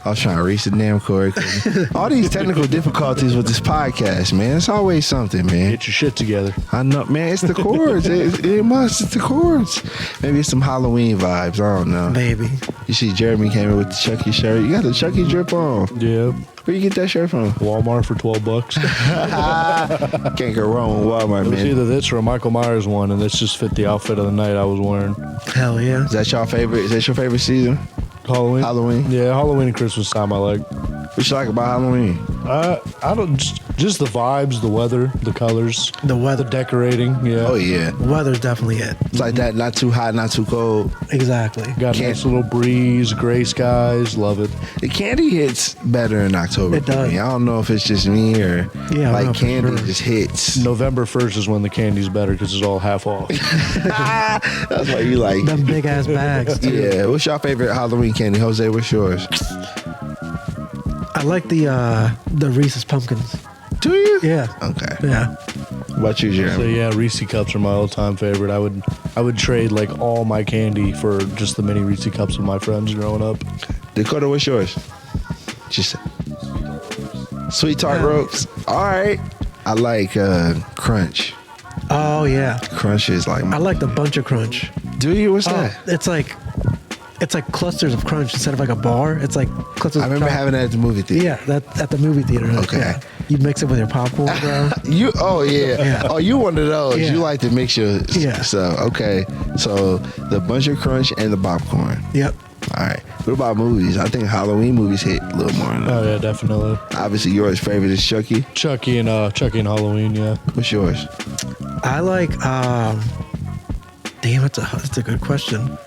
I was trying to reach the damn cord. All these technical difficulties with this podcast, man. It's always something, man. Get your shit together. I know, man. It's the chords. It must. It's the chords. Maybe it's some Halloween vibes. I don't know. Maybe. You see Jeremy came in with the Chucky shirt. You got the Chucky drip on. Yeah. Where you get that shirt from? Walmart for $12. Can't go wrong with Walmart, It was man. either this or a Michael Myers one, and this just fit the outfit of the night I was wearing. Hell yeah. Is that your favorite? Is that your favorite season? Halloween? Halloween? Yeah, Halloween and Christmas time I like. What you like about Halloween? I don't, just the vibes, the weather, the colors, The weather. the decorating, yeah. Oh yeah, Weather's definitely it. it's like that. Not too hot, not too cold. Exactly. Got a nice little breeze, gray skies, love it. The candy hits better in October. It for does. me. I don't know if it's just me or Yeah, I like know for candy sure. just hits. November 1st is when the candy's better because it's all half off. That's why you like. Them big ass bags. Too. Yeah. What's your favorite Halloween candy, Jose? What's yours? I like the Reese's pumpkins. Do you? Yeah. Okay. Yeah. What about you, So Jeremy? yeah, Reese cups are my all-time favorite. I would trade like all my candy for just the mini Reese cups with my friends growing up. Dakota, what's yours? Just sweet tart ropes. All right. I like Crunch. Oh yeah. Crunch is like. I like the bunch of crunch. Do you? What's Oh, that? it's like clusters of crunch instead of like a bar. It's like clusters. I remember of having that at the movie theater. Yeah, that at the movie theater. Okay. Yeah. You mix it with your popcorn, bro. You? Oh yeah. Yeah. Oh, you one of those. Yeah. You like to mix your. Yeah. So okay. So the bunch of crunch and the popcorn. Yep. All right. What about movies? I think Halloween movies hit a little more. Oh yeah, definitely. Obviously, yours favorite is Chucky. Chucky and Halloween, yeah. What's yours? I like. Damn, that's a good question.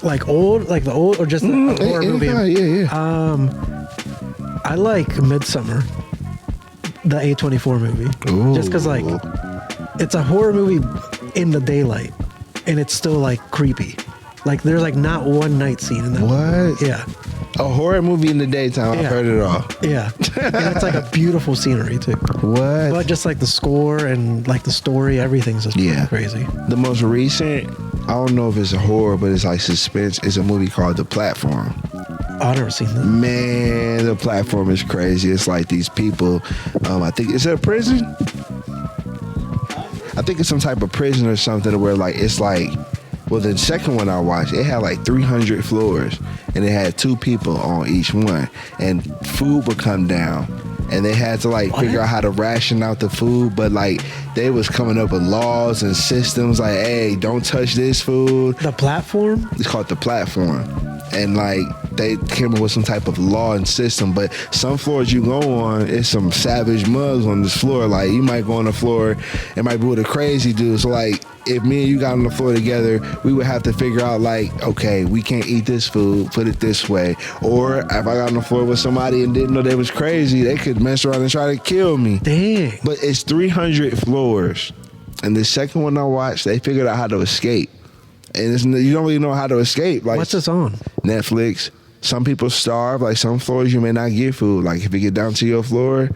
Like the old, or just a horror movie. Yeah. I like Midsummer, the A24 movie. Ooh. Just because like it's a horror movie in the daylight, and it's still like creepy. Like there's like not one night scene in that. What? Yeah, A horror movie in the daytime. I've Yeah. heard it all. yeah, and it's like a beautiful scenery too. What? But just like the score and like the story, everything's just Yeah. crazy. The most recent, I don't know if it's a horror, but it's like suspense. It's a movie called The Platform. Oh, I've never seen that. Man, The Platform is crazy. It's like these people. I think is it a prison? I think it's some type of prison or something where like it's like. Well, the second one I watched, it had like 300 floors, and it had 2 people on each one, and food would come down, and they had to like figure out how to ration out the food, but like they was coming up with laws and systems like, hey, don't touch this food. The Platform. It's called The Platform, and like they came up with some type of law and system, but some floors you go on, it's some savage mugs on this floor. Like you might go on the floor, it might be with a crazy dude. So like if me and you got on the floor together, we would have to figure out like, okay, we can't eat this food, put it this way. Or if I got on the floor with somebody and didn't know they was crazy, they could mess around and try to kill me. Dang. But it's 300 floors. And the second one I watched, they figured out how to escape. And you don't really know how to escape. Like What's this on? Netflix. Some people starve. Like some floors you may not get food. Like if you get down to your floor,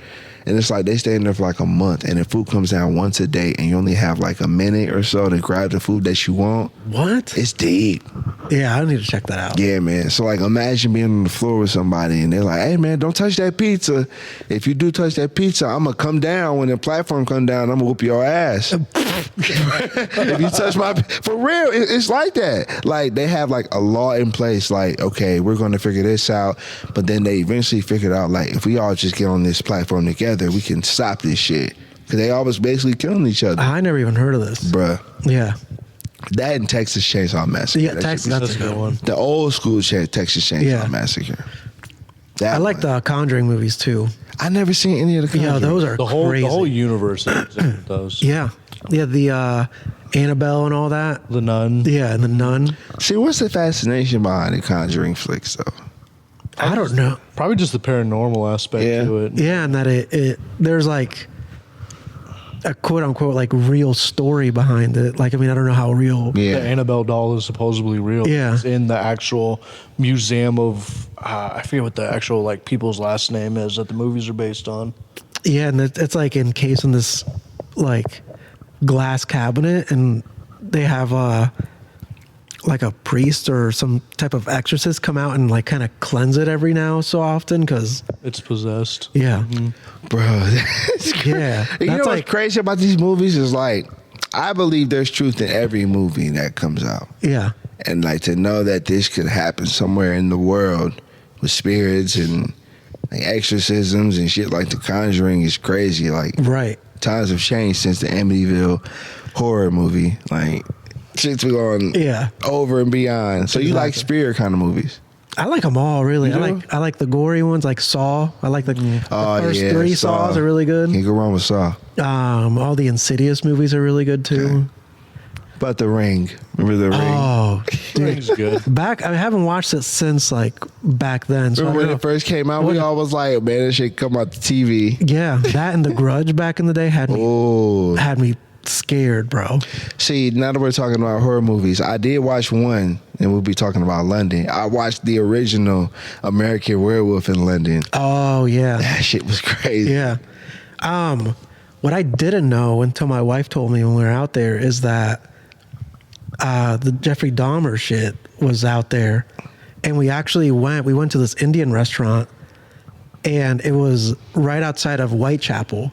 and it's like they stay in there for like a month, and the food comes down once a day, and you only have like a minute or so to grab the food that you want. What? It's deep. Yeah, I need to check that out. Yeah, man. So like imagine being on the floor with somebody and they're like, hey man, don't touch that pizza. If you do touch that pizza, I'm gonna come down. When the platform come down, I'm gonna whoop your ass. If you touch for real, it's like that. Like they have like a law in place, like, okay, we're gonna figure this out. But then they eventually figured out like if we all just get on this platform together, we can stop this shit. Cause they always basically killing each other. I never even heard of this. Bruh. Yeah. That and Texas Chainsaw Massacre. Yeah, Texas. That's a good one. The old school Texas Chainsaw Yeah. Massacre. I like the Conjuring movies too. I never seen any of the Conjuring. Yeah, those are The whole crazy. universe is in those. Yeah. Yeah, the Annabelle and all that. The Nun. Yeah, and the Nun. See, what's the fascination behind the Conjuring flicks, though? I don't know. Probably just the paranormal aspect Yeah. to it. Yeah, and that it there's like a quote unquote like real story behind it. Like, I mean, I don't know how real. Yeah. The Annabelle doll is supposedly real. Yeah. It's in the actual museum of, I forget what the actual like people's last name is that the movies are based on. Yeah, and it's like encased in this like glass cabinet, and they have like a priest or some type of exorcist come out and like kind of cleanse it every now so often because It's possessed. yeah, Bro, that's crazy. yeah, You know that's what's like crazy about these movies is like, I believe there's truth in every movie that comes out. yeah, And like to know that this could happen somewhere in the world with spirits and like exorcisms and shit like The Conjuring is crazy. Like right. times have changed since the Amityville horror movie. Like shit's gone Yeah. over and beyond. So you like Exactly. spirit kind of movies? I like them all, really. You do? I like the gory ones, like Saw. I like the first yeah, 3 Saws are really good. Can't go wrong with Saw. All the Insidious movies are really good too. Okay. But The Ring, remember The Ring? Oh, Ring's good. I haven't watched it since like back then. So I Remember when don't it first came out? We all was like, man, that shit come out the TV. know. Yeah, that and The Grudge back in the day Oh, had me scared, bro. see, now that we're talking about horror movies, I did watch one, and we'll be talking about London. I watched the original American Werewolf in London. Oh yeah, That shit was crazy. yeah. What I didn't know until my wife told me when we were out there is that the Jeffrey Dahmer shit was out there, and we went to this Indian restaurant, and it was right outside of Whitechapel,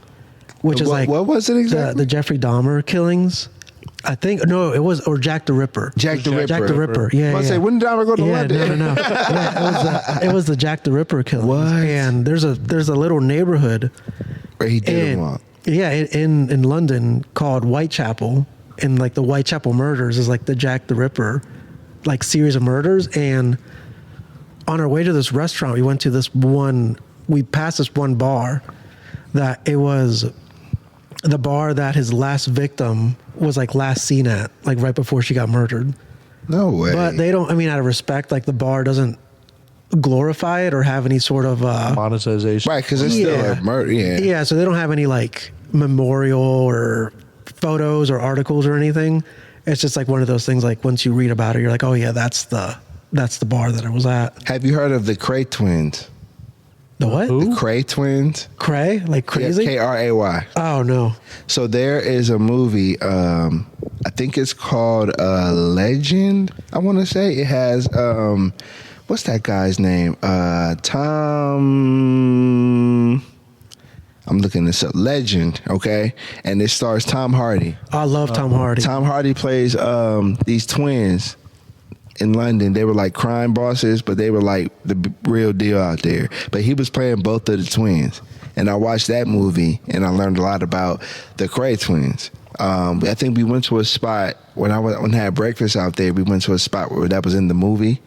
which is like what was it exactly? the Jeffrey Dahmer killings. I think or Jack the Ripper. Jack the Ripper. Jack the Ripper. Yeah, I yeah. say, when did Dahmer go to Yeah, London? no. Yeah, it was the Jack the Ripper killing. What? And there's a little neighborhood Where he did them all. in London called Whitechapel, and like the Whitechapel murders is like the Jack the Ripper like series of murders. And on our way to this restaurant, we passed this one bar that it was the bar that his last victim was like last seen at, like right before she got murdered. No way. But they don't, I mean, out of respect, like the bar doesn't glorify it or have any sort of Monetization. Right, because it's still Yeah. a murder. Yeah. yeah, so they don't have any like memorial or photos or articles or anything. It's just like one of those things, like once you read about it, you're like, oh yeah, that's the bar that it was at. Have you heard of the Cray twins? The what? Who? The Cray twins? Cray? Like crazy? Yeah, Kray. Oh no. So there is a movie, I think it's called Legend, I want to say. It has, what's that guy's name? Tom, I'm looking this up. Legend, okay? And it stars Tom Hardy. I love Tom Hardy. Tom Hardy plays these twins in London. They were like crime bosses, but they were like the real deal out there. But he was playing both of the twins. And I watched that movie, and I learned a lot about the Cray twins. I think we went to a spot, when I had breakfast out there, we went to a spot where that was in the movie,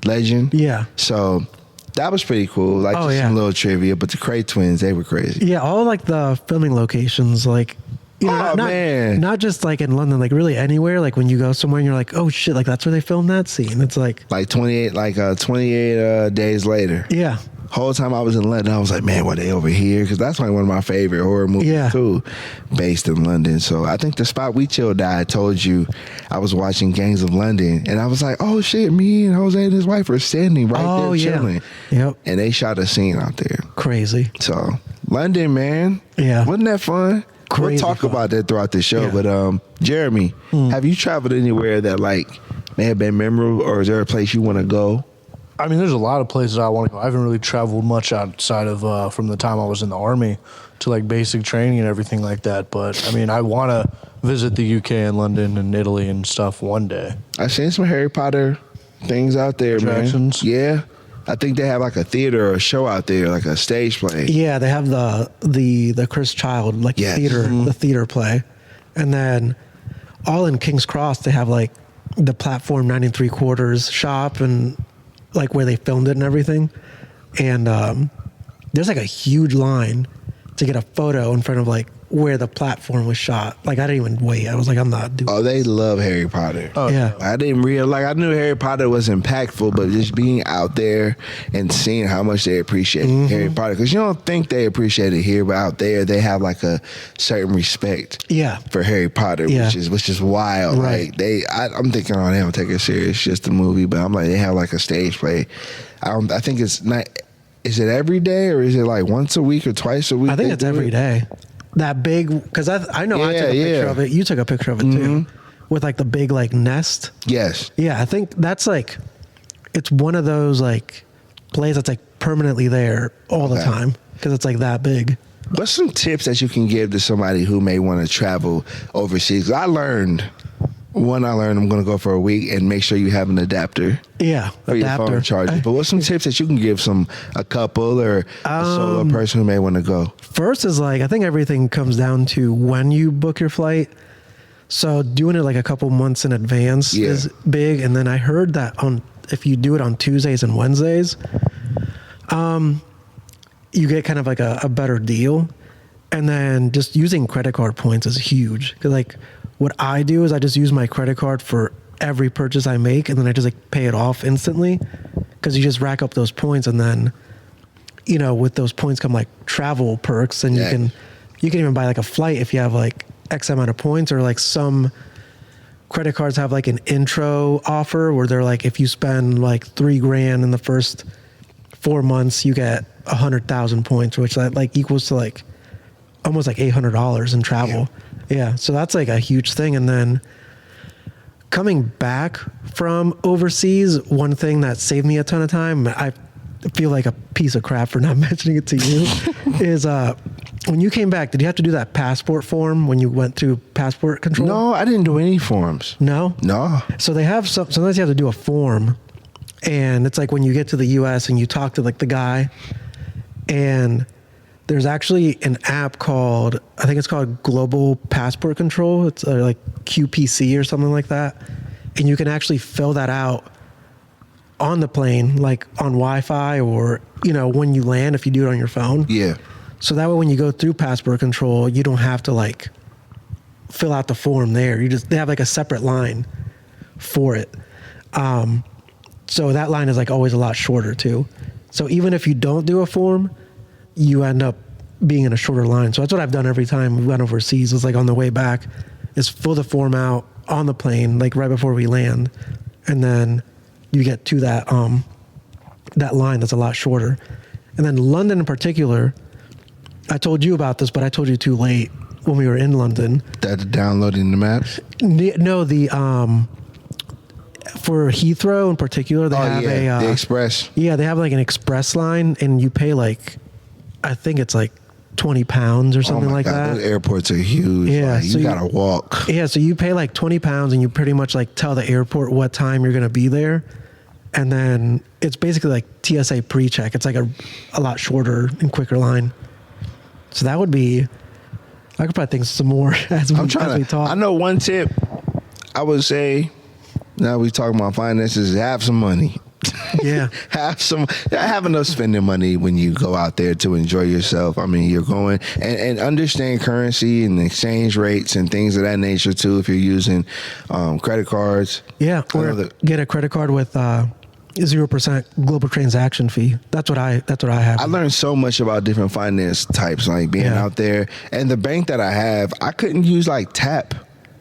Legend. Yeah. So that was pretty cool. Like just some little trivia. But the Cray twins, they were crazy. Yeah, all like the filming locations, like you know, man. not just like in London, like really anywhere. Like when you go somewhere and you're like, oh shit, like that's where they filmed that scene. It's like 28 days later. yeah, Whole time I was in London, I was like, man, were they over here? Because that's like one of my favorite horror movies too, based in London. So I think the spot we chilled at, I told you I was watching Gangs of London, and I was like, oh shit, me and Jose and his wife are standing right there chilling. Yep. And they shot a scene out there. Crazy. So London, man. Yeah. Wasn't that fun? Crazy we'll talk fun. about that throughout the show. Yeah. But Jeremy, have you traveled anywhere that like may have been memorable, or is there a place you want to go? I mean, there's a lot of places I want to go. I haven't really traveled much outside of from the time I was in the Army to like basic training and everything like that. But I mean, I want to visit the UK and London and Italy and stuff one day. I've seen some Harry Potter things out there, Attractions? man. Yeah. I think they have like a theater or a show out there, like a stage play. Yeah, they have the Chris Child like Yes. theater, the theater play, and then all in King's Cross they have like the Platform 9 3/4 shop and like where they filmed it and everything, and there's like a huge line to get a photo in front of like where the platform was shot. Like I didn't even wait. I was like, I'm not doing. Oh, they love Harry Potter. Oh, yeah. I didn't realize, I knew Harry Potter was impactful, but just being out there and seeing how much they appreciate Harry Potter, because you don't think they appreciate it here, but out there they have like a certain respect Yeah. for Harry Potter, Yeah. which is wild. Right. Like I'm thinking, oh, they don't take it serious, it's just a movie, but I'm like, they have like a stage play. I think it's not. Is it every day or is it like once a week or twice a week? I think they it's do every it? day. That big, because I know I took a picture Yeah. of it. You took a picture of it too. with like the big like nest. Yes. Yeah, I think that's like, it's one of those like plays that's like permanently there all the time because it's like that big. What's some tips that you can give to somebody who may want to travel overseas? I learned I'm going to go for a week and make sure you have an adapter. Yeah, for your phone charger. But what's some tips that you can give a couple or a solo person who may want to go? First is like, I think everything comes down to when you book your flight. So doing it like a couple months in advance is big. And then I heard that if you do it on Tuesdays and Wednesdays, you get kind of like a better deal. And then just using credit card points is huge. Because like what I do is I just use my credit card for every purchase I make, and then I just like pay it off instantly. Because you just rack up those points, and then, you know, with those points come like travel perks, and you can even buy like a flight if you have like X amount of points, or like some credit cards have like an intro offer where they're like, if you spend like $3,000 in the first 4 months, you get 100,000 points, which that like equals to like almost like $800 in travel. Yeah, so that's like a huge thing. And then coming back from overseas, one thing that saved me a ton of time, I feel like a piece of crap for not mentioning it to you, is when you came back, did you have to do that passport form when you went through passport control? No, I didn't do any forms. No? No. So they have sometimes you have to do a form, and it's like when you get to the US and you talk to like the guy, and there's actually an app called, I think it's called Global Passport Control. It's like QPC or something like that. And you can actually fill that out on the plane, like on Wi-Fi, or, you know, when you land, if you do it on your phone. Yeah. So that way when you go through passport control, you don't have to like fill out the form there. They have like a separate line for it. So that line is like always a lot shorter too. So even if you don't do a form, you end up being in a shorter line. So that's what I've done every time we went overseas. It's like on the way back, is fill the form out on the plane, like right before we land. And then you get to that line that's a lot shorter. And then London in particular, I told you about this, but I told you too late when we were in London. That downloading the maps? No, for Heathrow in particular, they have the express. Yeah, they have like an express line, and you pay like, I think it's like £20 or something like that. Those airports are huge. Yeah, like, so you gotta walk. Yeah, so you pay like £20, and you pretty much like tell the airport what time you're gonna be there, and then it's basically like TSA pre-check. It's like a lot shorter and quicker line. So that would be, I could probably think some more as we talk. I know one tip I would say, now we talking about finances, have some money. Yeah. have enough spending money when you go out there to enjoy yourself. I mean, you're going and understand currency and exchange rates and things of that nature too, if you're using credit cards. Yeah, or get a credit card with 0% global transaction fee. That's what I have. I learned so much about different finance types, like being out there. And the bank that I have, I couldn't use like tap.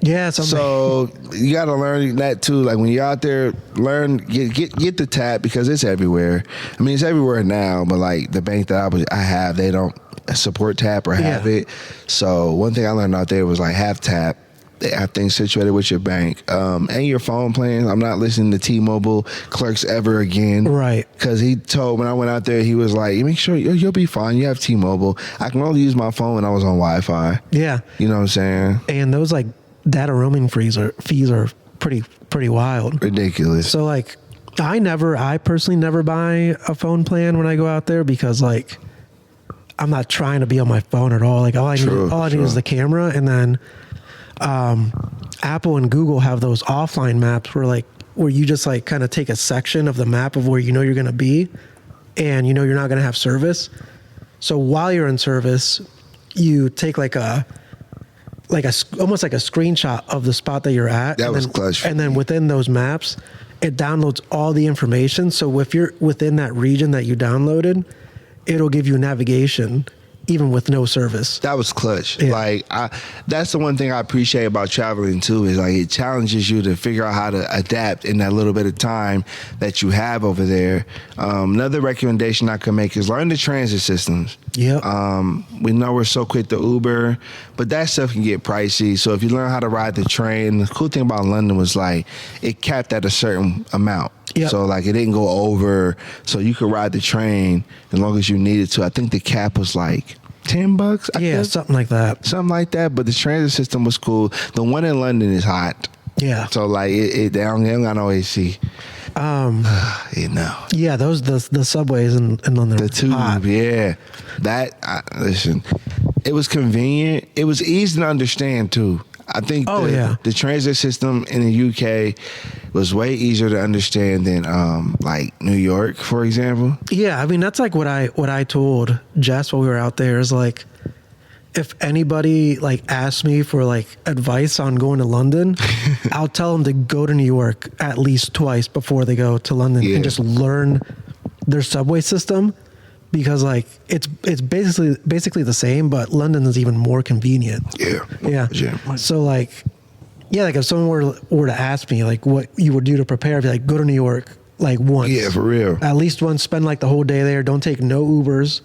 Yeah, so you got to learn that too. Like when you're out there, get the tap, because it's everywhere. I mean, it's everywhere now, but like the bank that I have, they don't support tap or have it. So one thing I learned out there was like have tap. They have things situated with your bank and your phone plans. I'm not listening to T-Mobile clerks ever again. Right. Because he told, when I went out there, he was like, you make sure you'll be fine. You have T-Mobile. I can only use my phone when I was on Wi-Fi. Yeah. You know what I'm saying? And those like data roaming fees are pretty wild. Ridiculous. So like I personally never buy a phone plan when I go out there, because like I'm not trying to be on my phone at all. Like all I need is the camera. And then Apple and Google have those offline maps where you just like kind of take a section of the map of where you know you're going to be, and you know you're not going to have service. So while you're in service, you take almost like a screenshot of the spot that you're at. That was clutch. And then within those maps, it downloads all the information. So if you're within that region that you downloaded, it'll give you navigation even with no service. That was clutch. Yeah. Like that's the one thing I appreciate about traveling too, is like it challenges you to figure out how to adapt in that little bit of time that you have over there. Another recommendation I could make is learn the transit systems. Yep. We know we're so quick to Uber, but that stuff can get pricey. So if you learn how to ride the train, the cool thing about London was like it capped at a certain amount. Yep. So like it didn't go over, so you could ride the train as long as you needed to. I think the cap was like $10. I Yeah, think. something like that. Something like that. But the transit system was cool. The one in London is hot. Yeah. So like they don't got no AC. You know. Yeah, those the subways in London. The tube, hot. yeah. Listen, it was convenient. It was easy to understand too. I think the transit system in the UK was way easier to understand than like New York, for example. Yeah, I mean that's like what I told Jess while we were out there is like, if anybody like asks me for like advice on going to London, I'll tell them to go to New York at least twice before they go to London and just learn their subway system, because like it's basically the same, but London is even more convenient. Yeah. So like, yeah, like if someone were to ask me like what you would do to prepare, I'd be like, go to New York like once. Yeah, for real. At least once. Spend like the whole day there. Don't take no Ubers.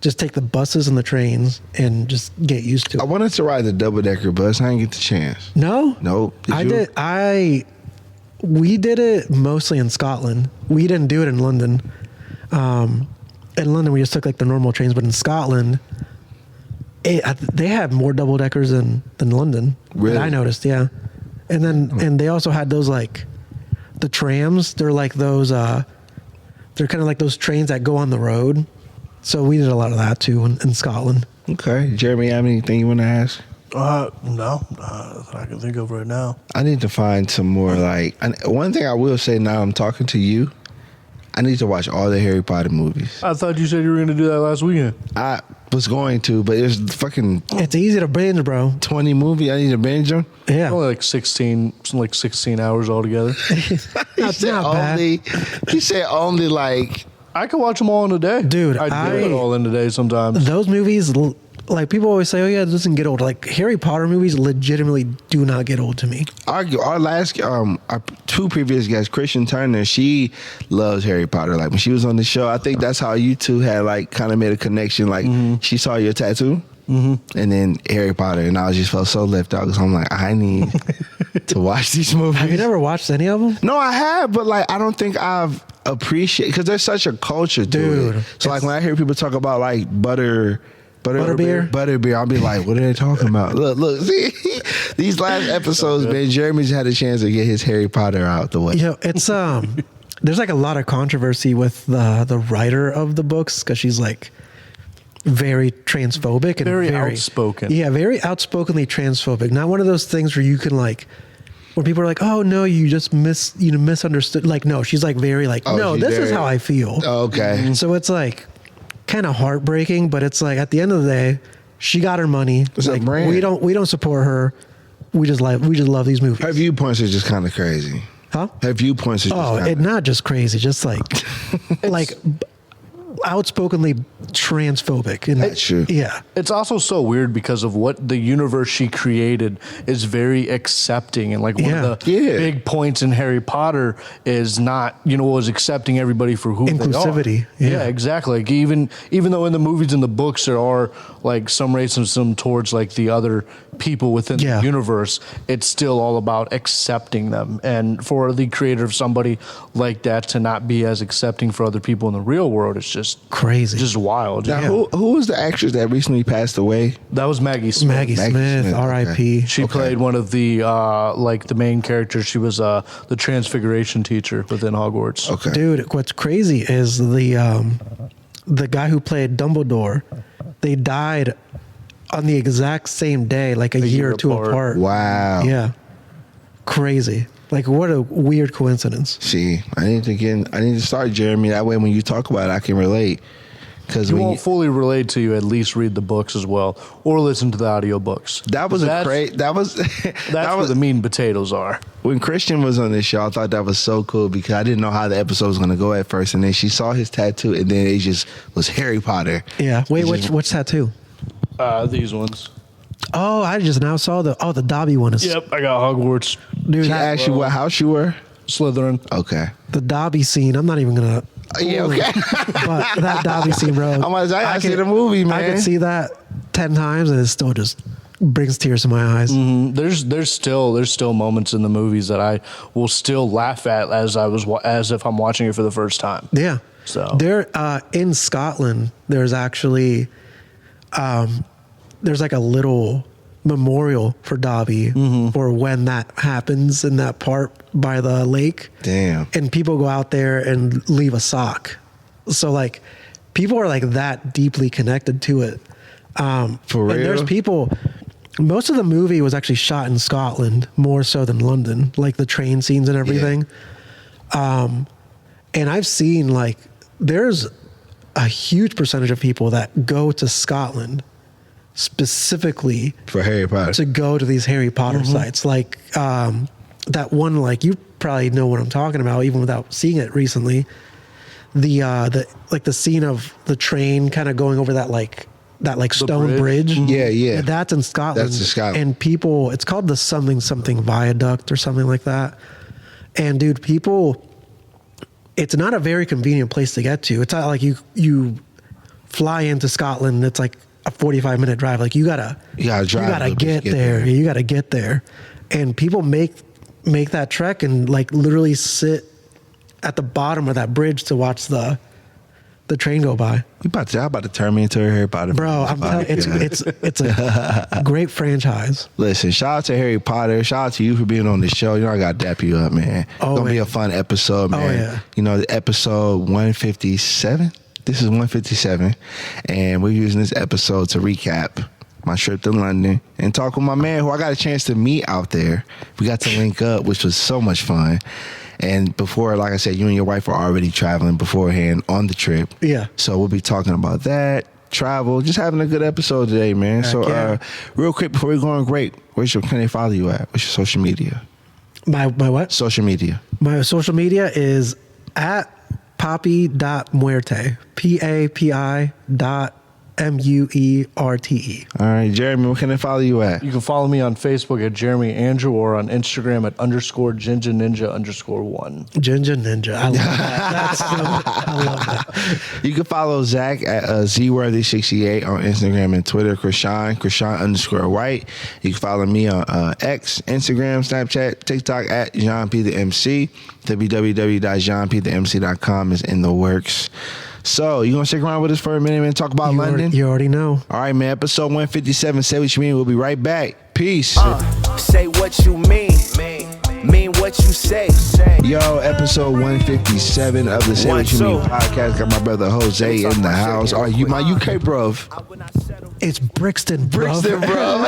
Just take the buses and the trains and just get used to it. I wanted to ride the double-decker bus. I didn't get the chance. No? Nope. We did it mostly in Scotland. We didn't do it in London. In London, we just took like the normal trains, but in Scotland, they had more double deckers than London. Really? That I noticed, yeah. And then and they also had those like the trams. They're like those. They're kind of like those trains that go on the road. So we did a lot of that too in Scotland. Okay, Jeremy, you have anything you want to ask? No, that I can think of right now. I need to find some more like. One thing I will say now, I'm talking to you. I need to watch all the Harry Potter movies. I thought you said you were going to do that last weekend. I was going to, but it's fucking It's easy to binge, bro. 20 movie. I need to binge them. Yeah. Only like 16 hours altogether. That's not bad. He said only like. I could watch them all in a day. Dude, I do it all in a day sometimes. Those movies, like people always say, oh yeah, it doesn't get old. Like Harry Potter movies legitimately do not get old to me. Our last, our two previous guests, Christian Turner, she loves Harry Potter. Like when she was on the show, I think that's how you two had like kind of made a connection. Like she saw your tattoo. And then Harry Potter, and I just felt so left out because I'm like, I need to watch these movies. Have you never watched any of them? No, I have, but like I don't think I've appreciated, because there's such a culture to it. So like when I hear people talk about like butterbeer, I'll be like, what are they talking about? Look, see, these last episodes, man, Jeremy's had a chance to get his Harry Potter out the way. You know, it's there's like a lot of controversy with the writer of the books, because she's like very transphobic and very outspoken. Yeah, very outspokenly transphobic. Not one of those things where you can like, where people are like, oh no, you just misunderstood. Like, no, she's like very like, no, this is how I feel. Oh, okay. So it's like kind of heartbreaking, but it's like at the end of the day, she got her money. It's like, a brand. we don't support her. We just love these movies. Her viewpoints are just kind of crazy. Huh? Her viewpoints are just it's not just crazy, just like like outspokenly transphobic. And that's true. Yeah. It's also so weird because of what the universe she created is very accepting, and like one of the big points in Harry Potter is not, was accepting everybody for who inclusivity. they are. Yeah, exactly. Like even though in the movies and the books there are like some racism towards like the other people within the universe, it's still all about accepting them. And for the creator of somebody like that to not be as accepting for other people in the real world, it's just crazy, just wild. Now, who was the actress that recently passed away? That was Maggie Smith. Maggie Smith, R.I.P. Okay. She played one of the like the main characters. She was the Transfiguration teacher within Hogwarts. Okay, dude, what's crazy is the guy who played Dumbledore, they died on the exact same day, like a year or two apart. Wow. Yeah. Crazy. Like, what a weird coincidence. See, I need to start, Jeremy. That way when you talk about it, I can relate. Because You won't fully relate to you. At least read the books as well, or listen to the audiobooks. that was That's that's where the meat and potatoes are. when Christian was on this show. I thought that was so cool because I didn't know how the episode was going to go at first, and then she saw his tattoo, and then it just was Harry Potter. Yeah. Wait, It just- which tattoo? These ones. Oh, I just now saw the Dobby one. Is, Yep, I got Hogwarts, Dude, She that- asked you what house you were. Slytherin. Okay. the Dobby scene. I'm not even gonna. Yeah. Okay. But that Dobby scene, bro. I'm like, I see the movie, man. I could see that 10 times, and it still just brings tears to my eyes. There's still moments in the movies that I will still laugh at as if I'm watching it for the first time. Yeah. So There, in Scotland, there's actually, there's like a little memorial for Dobby for when that happens in that part by the lake. Damn. And people go out there and leave a sock. So like, people are like that deeply connected to it. For real? And there's people. Most of the movie was actually shot in Scotland, more so than London, like the train scenes and everything. And I've seen like there's a huge percentage of people that go to Scotland specifically For Harry Potter. to go to these Harry Potter sites. Like that one, like you probably know what I'm talking about, even without seeing it recently. The scene of the train kind of going over that stone bridge. Yeah. That's in Scotland. That's in Scotland. And people, it's called the something viaduct or something like that. And dude, people, it's not a very convenient place to get to. It's not like you fly into Scotland. It's like a 45-minute drive. Like you gotta drive. You gotta to get there. You gotta get there. And people make that trek and like literally sit at the bottom of that bridge to watch the train go by. You about to turn me into a Harry Potter fan. Bro, I'm telling you, it's a great franchise. Listen, shout out to Harry Potter. Shout out to you for being on the show. You know I got to dap you up, man. Oh, Gonna be man. a fun episode, man. Oh, yeah. You know, the episode 157. This is 157, and we're using this episode to recap my trip to London and talk with my man who I got a chance to meet out there. We got to link up, which was so much fun. And before, like I said, you and your wife were already traveling beforehand on the trip. Yeah. So we'll be talking about that, travel, just having a good episode today, man. So yeah. real quick, before we go on break, can they follow you at? What's your social media? My what? Social media. My social media is at papi.muerte. PAPI.MUERTE. All right, Jeremy, where can they follow you at? you can follow me on Facebook at Jeremy Andrew or on Instagram at _Jinja Ninja _1. Ginger Ninja. I love that. I love that. You can follow Zach at zworthy68 on Instagram and Twitter. Krishan _white. You can follow me on X, Instagram, Snapchat, TikTok at Jéan P the MC. www.jeanpthemc.com is in the works. So, you gonna stick around with us for a minute and talk about London? You already know. All right, man. Episode 157. Say what you mean. We'll be right back. Peace. Say what you mean what you say. Yo, episode 157 of the Say What You Mean podcast. Got my brother Jose in the house. Are you my UK bruv? It's Brixton, bro. Brixton, bro.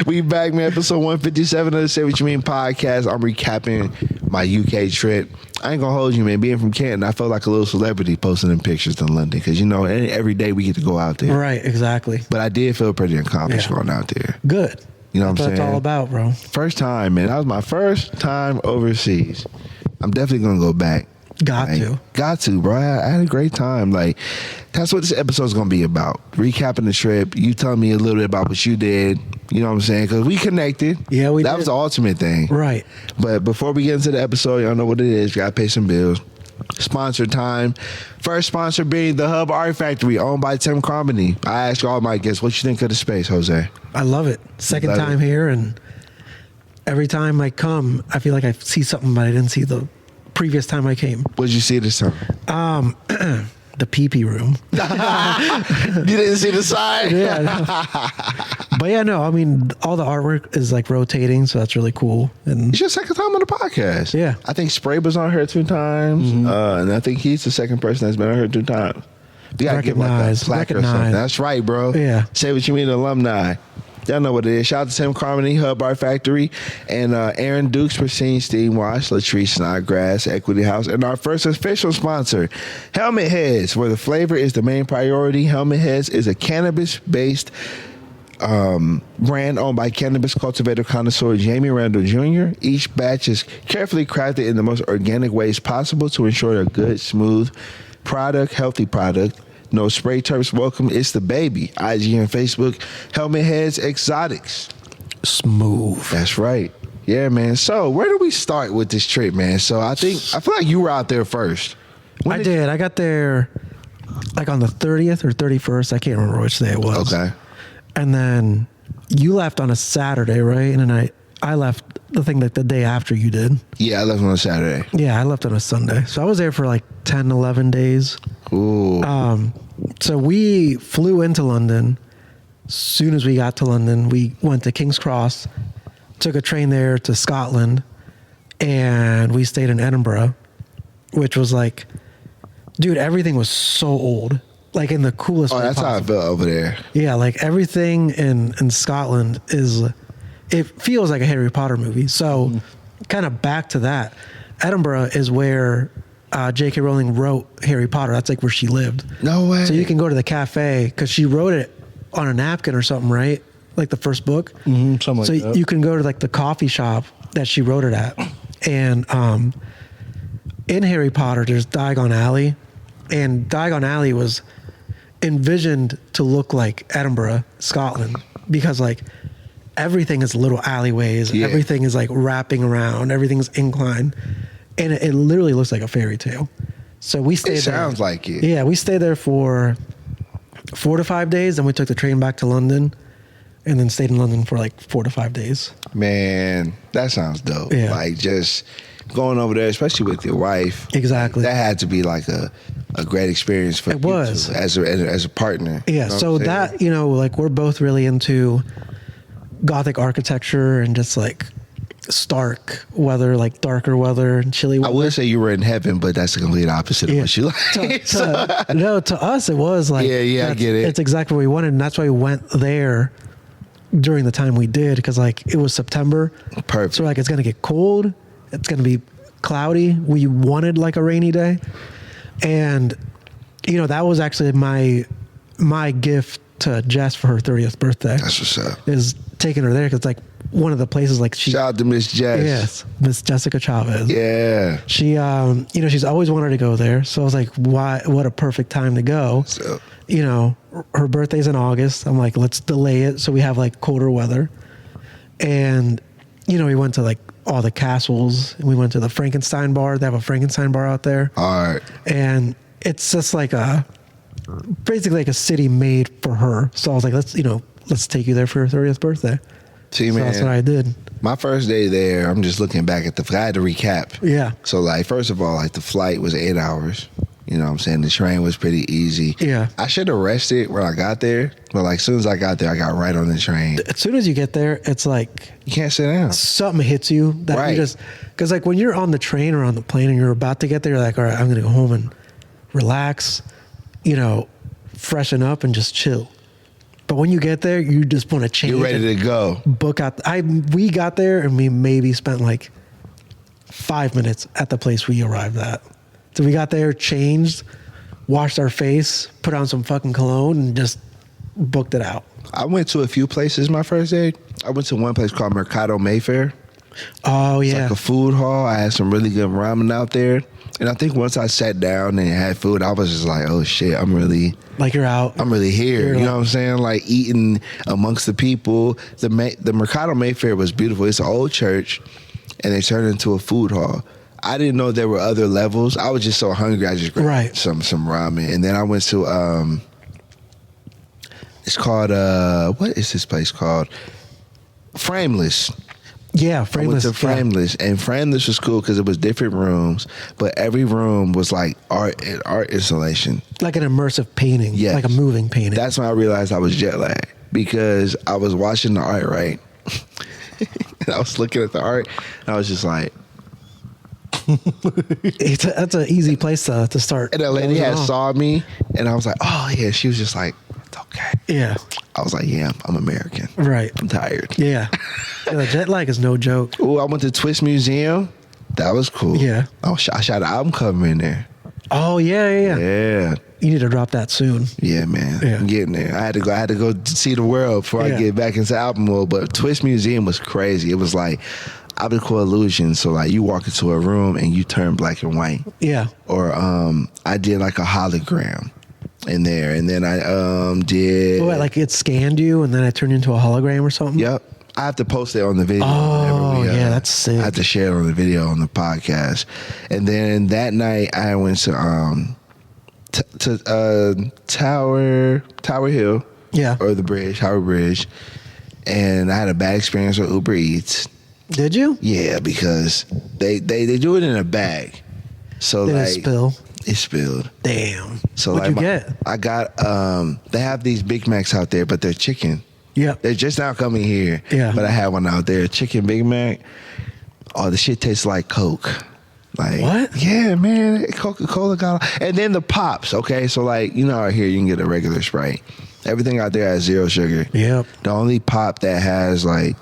We back, man. Episode 157 of the Say What You Mean podcast. I'm recapping my UK trip. I ain't gonna hold you, man. Being from Canton, I felt like a little celebrity posting them pictures in London because, you know, every day we get to go out there. Right, exactly. But I did feel pretty accomplished going out there. Good. You know what I'm That's saying? what it's all about, bro. First time, man. That was my first time overseas. I'm definitely gonna go back. Got to, bro. I had a great time. Like, that's what this episode's gonna be about. Recapping the trip. You tell me a little bit about what you did. You know what I'm saying? Because we connected. Yeah, we That did. was the ultimate thing. Right. But before we get into the episode, y'all know what it is. We gotta pay some bills. Sponsor time. First sponsor being the Hub Art Factory, owned by Tim Carmody. I ask all my guests, what you think of the space, Jose? I love it. Second Love time it. here, and every time I come, I feel like I see something, but I didn't see the previous time I came. What did you see this time? The pee-pee room. You didn't see the sign? Yeah. No. But yeah, no, I mean, all the artwork is like rotating, so that's really cool. And It's your second time on the podcast. Yeah. I think Spray was on here 2 times. And I think he's the second person that's been on here 2 times. We gotta give him like a Recognized. plaque or something. Recognized. That's right, bro. Yeah. Say what you mean, alumni. Y'all know what it is. Shout out to Tim Carmody, Hub Bar Factory, and Aaron Dukes, Pristine Steam Wash, Latrice Snodgrass, Equity House, and our first official sponsor, Helmet Heads, where the flavor is the main priority. Helmet Heads is a cannabis-based brand owned by cannabis cultivator connoisseur Jamie Randall Jr. Each batch is carefully crafted in the most organic ways possible to ensure a good, smooth product, healthy product. No spray terps welcome. It's the baby. IG and Facebook. Helmet Heads Exotics. Smooth. That's right. Yeah, man. So where do we start with this trip, man? So I feel like you were out there first. I did. I got there like on the 30th or 31st. I can't remember which day it was. Okay. And then you left on a Saturday, right? And then I left the thing like the day after you did. Yeah, I left on a Saturday. Yeah, I left on a Sunday. So I was there for like 10, 11 days. Ooh. So we flew into London. As soon as we got to London, we went to King's Cross, took a train there to Scotland, and we stayed in Edinburgh, which was like, dude, everything was so old. Like in the coolest way That's possible. how I felt over there. Yeah, like everything in Scotland it feels like a Harry Potter movie. So kind of back to that, Edinburgh is where J.K. Rowling wrote Harry Potter. That's like where she lived. No way. So you can go to the cafe because she wrote it on a napkin or something, right? Like the first book. Something like So that. you can go to like the coffee shop that she wrote it at. And in Harry Potter, there's Diagon Alley. And Diagon Alley was envisioned to look like Edinburgh, Scotland, because like everything is little alleyways. Yeah. Everything is like wrapping around. Everything's inclined. And it literally looks like a fairy tale. So we stayed there. It sounds like it. Yeah, we stayed there for 4 to 5 days. Then we took the train back to London and then stayed in London for like 4 to 5 days. Man, that sounds dope. Yeah. Like just going over there, especially with your wife. Exactly. That had to be like a great experience for It you was. two, as a partner. Yeah, You know so what I'm that, saying? you know, like we're both really into Gothic architecture and just like stark weather, like darker weather and chilly I weather. would say you were in heaven, but that's the complete opposite of what you like. No, to us it was like, Yeah, I get it. It's exactly what we wanted, and that's why we went there during the time we did, because like it was September. Perfect. So like it's gonna get cold, it's gonna be cloudy. We wanted like a rainy day, and you know that was actually my gift to Jess for her 30th birthday. That's what's up. Is taking her there because like one of the places like she. Shout out to Miss Jess. Yes, Miss Jessica Chavez. Yeah. She, you know, she's always wanted to go there. So I was like, why? What a perfect time to go. So You know, her birthday's in August. I'm like, let's delay it so we have like colder weather. And, you know, we went to like all the castles. And we went to the Frankenstein bar. They have a Frankenstein bar out there. all right. And it's just like basically like a city made for her. So I was like, let's take you there for your 30th birthday. See, So man. that's what I did. My first day there, I'm just looking back at I had to recap. Yeah. So, like, first of all, like, the flight was 8 hours. You know what I'm saying? The train was pretty easy. Yeah. I should have rested when I got there, but, like, as soon as I got there, I got right on the train. As soon as you get there, it's like You can't sit down. something hits you that Right. you just, because like when you're on the train or on the plane and you're about to get there, you're like, all right, I'm going to go home and relax, you know, freshen up and just chill. But when you get there, you just want to change. You're ready and to go. book out. We got there and we maybe spent like 5 minutes at the place we arrived at. So we got there, changed, washed our face, put on some fucking cologne, and just booked it out. I went to a few places my first day. I went to one place called Mercado Mayfair. Oh It's yeah, like a food hall. I had some really good ramen out there. And I think once I sat down and had food, I was just like, oh shit, I'm really like you're out. here. You're You know like- what I'm saying? Like eating amongst the people. The Mercado Mayfair was beautiful. It's an old church, and they turned it into a food hall. I didn't know there were other levels. I was just so hungry. I just grabbed Right. some ramen, and then I went to it's called what is this place called? Frameless. Yeah, I went frameless. to yeah. Frameless, and Frameless was cool because it was different rooms, but every room was like art installation. Like an immersive painting, Yes. like a moving painting. That's when I realized I was jet lagged because I was watching the art, right? And I was looking at the art, and I was just like, That's an easy place to start. and that lady had Oh. saw me, and I was like, oh yeah. She was just like, okay. Yeah. I was like, yeah, I'm American. Right. I'm tired. Yeah. Yeah, the jet lag is no joke. Oh, I went to Twist Museum. That was cool. Yeah. Oh, I shot an album cover in there. Oh yeah. Yeah. You need to drop that soon. Yeah, man. Yeah. I'm getting there. I had to go see the world before I Yeah. get back into album mode. But Twist Museum was crazy. It was like optical illusion. So like you walk into a room and you turn black and white. Yeah. Or I did like a hologram in there, and then I did. Oh, like it scanned you and then it turned into a hologram or something? Yep. I have to post it on the video. Oh, whenever yeah, that's sick. I have to share it on the video on the podcast. And then that night I went to Tower Hill. Yeah. Or the bridge, Howard Bridge. And I had a bad experience with Uber Eats. Did you? Yeah, because they do it in a bag. So Did like it spill? it spilled. Damn. So What'd like you get? I got they have these Big Macs out there, but they're chicken. Yep. They're just now coming here. Yeah. But I had one out there, chicken Big Mac. Oh, the shit tastes like Coke. Like What? Yeah, man. Coca-Cola got, and then the pops. Okay, so like out here you can get a regular Sprite. Everything out there has 0 sugar. Yep. The only pop that has like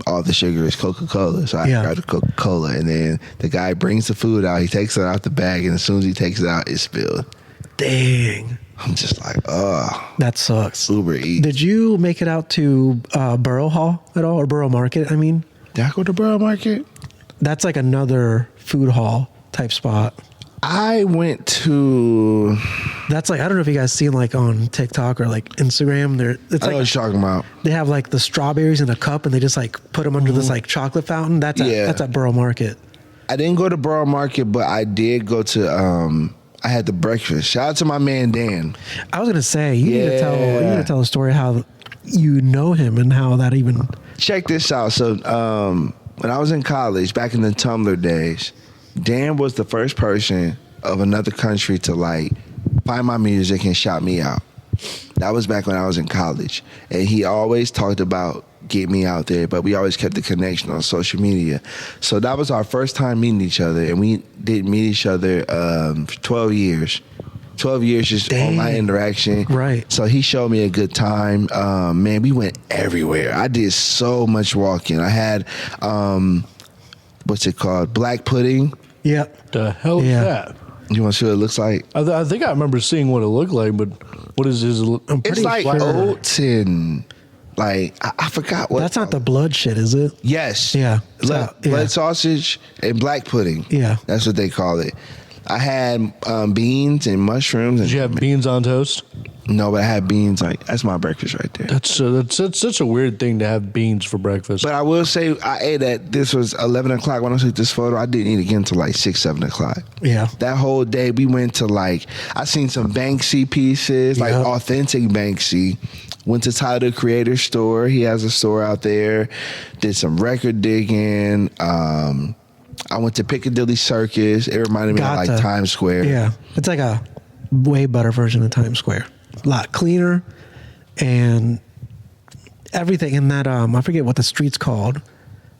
all the sugar is Coca-Cola. So I grabbed the Coca-Cola, and then the guy brings the food out. He takes it out the bag, and as soon as he takes it out, it's spilled. Dang. I'm just like, oh, That sucks. Uber Eats. Did you make it out to Borough Hall at all, or Borough Market? I mean, Did I go to Borough Market? that's like another food hall type spot. I went to. That's like, I don't know if you guys seen like on TikTok or like Instagram. It's I know like what you're talking about. they have like the strawberries in a cup and they just like put them under this like chocolate fountain. That's at Borough Market. I didn't go to Borough Market, but I did go to. I had the breakfast. Shout out to my man Dan. I was gonna say you need to Yeah. tell a story how you know him and how that even. Check this out. So when I was in college, back in the Tumblr days, Dan was the first person of another country to like find my music and shout me out. That was back when I was in college, and he always talked about get me out there, but we always kept the connection on social media. So that was our first time meeting each other, and we didn't meet each other for 12 years. 12 years just online interaction. Right. So he showed me a good time. Man, we went everywhere. I did so much walking. I had, what's it called? Black pudding. Yep. The hell is Yeah. that? You want to see what it looks like? I think I remember seeing what it looked like, but what is his? It's like sure. oats and like, I forgot what. That's not the blood shit, is it? Yes. Yeah. Blood sausage and black pudding. Yeah. That's what they call it. I had beans and mushrooms. And, Did you have beans on toast? No, but I had beans. Like, that's my breakfast right there. That's such a weird thing to have beans for breakfast. But I will say, I ate at, this was 11 o'clock when I took this photo. I didn't eat again until like 6, 7 o'clock. Yeah. That whole day, we went to like, I seen some Banksy pieces, like Yep. authentic Banksy. Went to Tyler the Creator store. He has a store out there. Did some record digging. I went to Piccadilly Circus. It reminded me of like Times Square. Yeah. It's like a way better version of Times Square. A lot cleaner and everything in that, I forget what the street's called,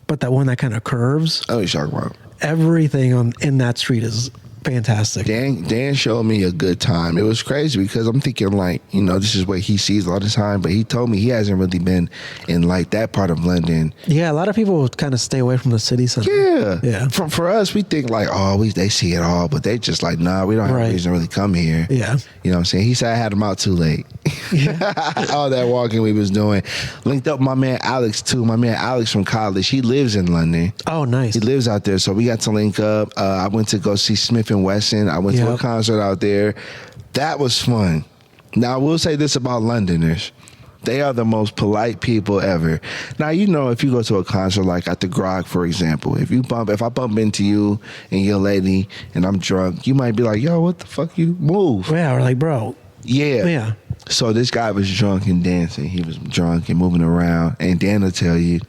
but that one that kind of curves. I know what you're talking about. Everything in that street is fantastic. Dan showed me a good time. It was crazy because I'm thinking like, this is what he sees all the time, but he told me he hasn't really been in like that part of London. Yeah, a lot of people kind of stay away from the city center. Yeah. Yeah. For us, we think like, they see it all, but they just like, nah, we don't have a reason to really come here. Yeah. You know what I'm saying? He said I had him out too late. All that walking we was doing. Linked up with my man Alex too. My man Alex from college. He lives in London. Oh, nice. He lives out there, so we got to link up. I went to go see Smith & Wesson. I went to a concert out there. That was fun. Now, I will say this about Londoners. They are the most polite people ever. Now, if you go to a concert like at the Grog, for example, if I bump into you and your lady and I'm drunk, you might be like, yo, what the fuck, you move. Yeah, we're like, bro. Yeah. Yeah. So this guy was drunk and dancing. He was drunk and moving around. And Dan will tell you,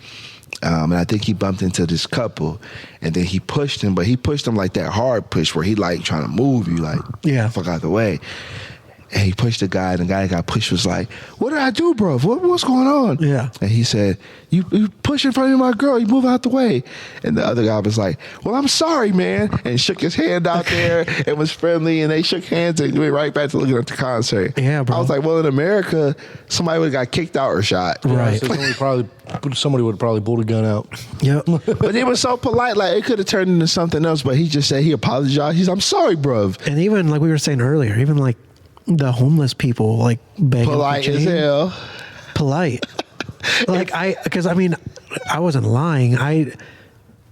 and I think he bumped into this couple, and then he pushed him, but he pushed him like that hard push where he like trying to move you, like, Yeah. fuck out the way. And he pushed the guy, and the guy that got pushed was like, "What did I do, bro? What's going on?" Yeah. And he said, you push in front of my girl. You move out the way." And the other guy was like, "Well, I'm sorry, man," and shook his hand out there and was friendly, and they shook hands and went right back to looking at the concert. Yeah, bro. I was like, well, in America, somebody would have got kicked out or shot. Right. So somebody would probably pulled a gun out. Yep. But he was so polite, like it could have turned into something else, but he just said he apologized. He's, "I'm sorry, bruv." And even like we were saying earlier, even like the homeless people like begging Polite for as change. hell. Polite. Like because I mean, I wasn't lying. I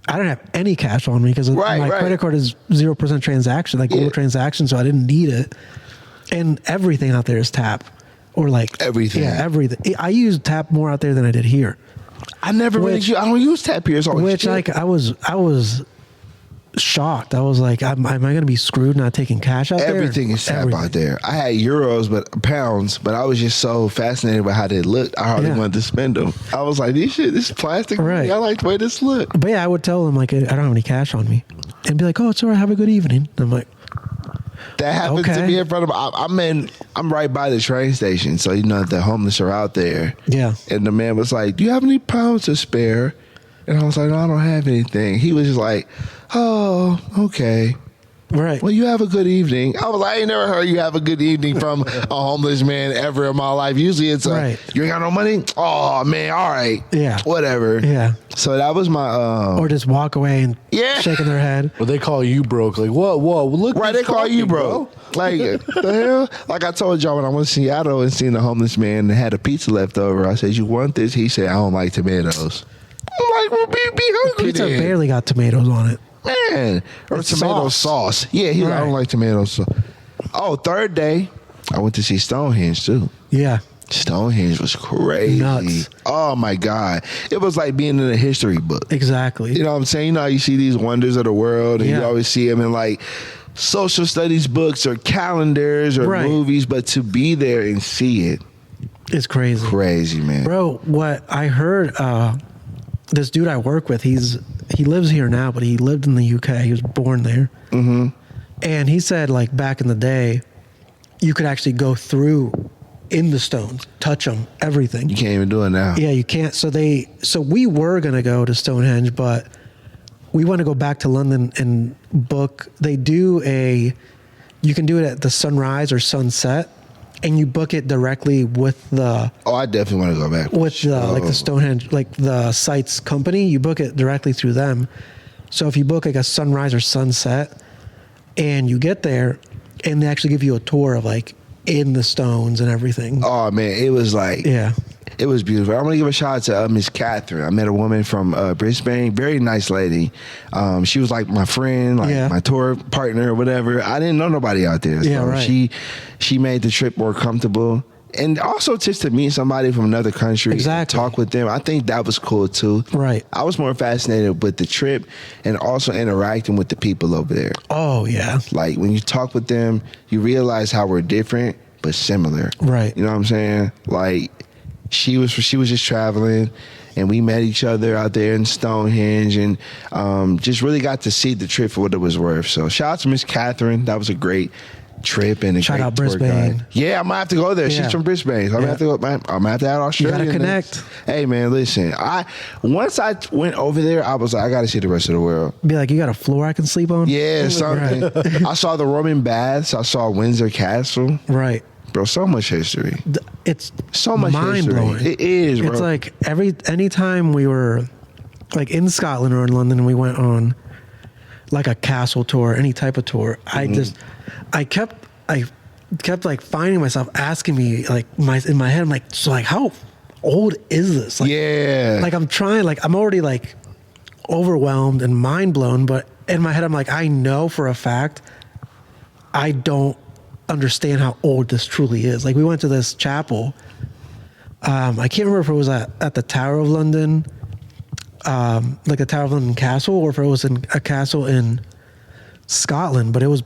didn't have any cash on me because my credit card is 0% transaction, like low transaction, so I didn't need it. And everything out there is tap, or like Everything. Yeah, everything. I use tap more out there than I did here. I never really I don't use tap here. It's always Which shit. like I was shocked. I was like, am I going to be screwed not taking cash out there? Everything is tap out there. I had euros, but pounds, but I was just so fascinated by how they looked. I hardly wanted to spend them. I was like, this is plastic. Right. I like the way this look. But yeah, I would tell them like I don't have any cash on me, and be like, "Oh, it's all right. Have a good evening." And I'm like, That happens to Okay. me in front of I'm right by the train station, so you know the homeless are out there. yeah, And the man was like, "Do you have any pounds to spare?" And I was like, "No, I don't have anything." He was just like, "Oh, okay. right. Well, you have a good evening." I was like, I ain't never heard you have a good evening from a homeless man ever in my life. Usually it's Right. you ain't got no money? Oh, man, all right. Yeah. Whatever. Yeah. So that was my, Or just walk away and Yeah. shaking their head. Or they call you broke. Like, whoa, look. right, they call you bro. Like, the hell? Like I told y'all when I went to Seattle and seen a homeless man that had a pizza left over, I said, "You want this?" He said, "I don't like tomatoes." I'm like, well, be hungry Pizza then. barely got tomatoes on it. Man, or It's tomato sauce. sauce. Yeah, I Right. don't like tomato sauce. Oh, third day, I went to see Stonehenge too. Yeah, Stonehenge was crazy. Nuts. Oh my God. It was like being in a history book. exactly. You know what I'm saying? You know how you see these wonders of the world and you Yeah. always see them in like social studies books or calendars or Right. movies, but to be there and see it, It's crazy. crazy, man. Bro, what I heard, this dude I work with, he lives here now, but he lived in the UK. He was born there. Mm-hmm. And he said, like, back in the day, you could actually go through in the stones, touch them, everything. You can't even do it now. Yeah, you can't. So we were going to go to Stonehenge, but we want to go back to London and book. They do you can do it at the sunrise or sunset, and you book it directly with the Oh, I definitely want to go back. like the Stonehenge, like the site's company. You book it directly through them. So if you book like a sunrise or sunset, and you get there, and they actually give you a tour of like in the stones and everything. Oh man, it was like Yeah. It was beautiful. I'm gonna give a shout out to Miss Catherine. I met a woman from Brisbane, very nice lady. She was like my friend, like Yeah. my tour partner or whatever. I didn't know nobody out there, Yeah, so right. she made the trip more comfortable. And also just to meet somebody from another country, Exactly. and talk with them. I think that was cool too. Right. I was more fascinated with the trip and also interacting with the people over there. Oh yeah. Like when you talk with them, you realize how we're different but similar. Right. You know what I'm saying? Like she was just traveling and we met each other out there in Stonehenge and just really got to see the trip for what it was worth. So shout out to Miss Catherine. That was a great trip and a Shout great out tour Brisbane. guide. Yeah, I might have to go there. Yeah. She's from Brisbane. So I'm gonna have to go. I'm gonna have to add Australia. gotta in there. connect. Hey man, listen. Once I went over there, I was like, I gotta see the rest of the world. Be like, you got a floor I can sleep on? Yeah, something. I saw the Roman baths. I saw Windsor Castle. Right. Bro, so much history. It's So much mind history. blowing. It is, bro. It's like anytime we were like in Scotland or in London, we went on like a castle tour, any type of tour. I kept like finding myself asking me like in my head, I'm like, so like how old is this? Like, yeah. Like I'm already like overwhelmed and mind blown, but in my head I'm like, I know for a fact I don't understand how old this truly is. Like we went to this chapel. I can't remember if it was at the Tower of London, like the Tower of London Castle, or if it was in a castle in Scotland, but it was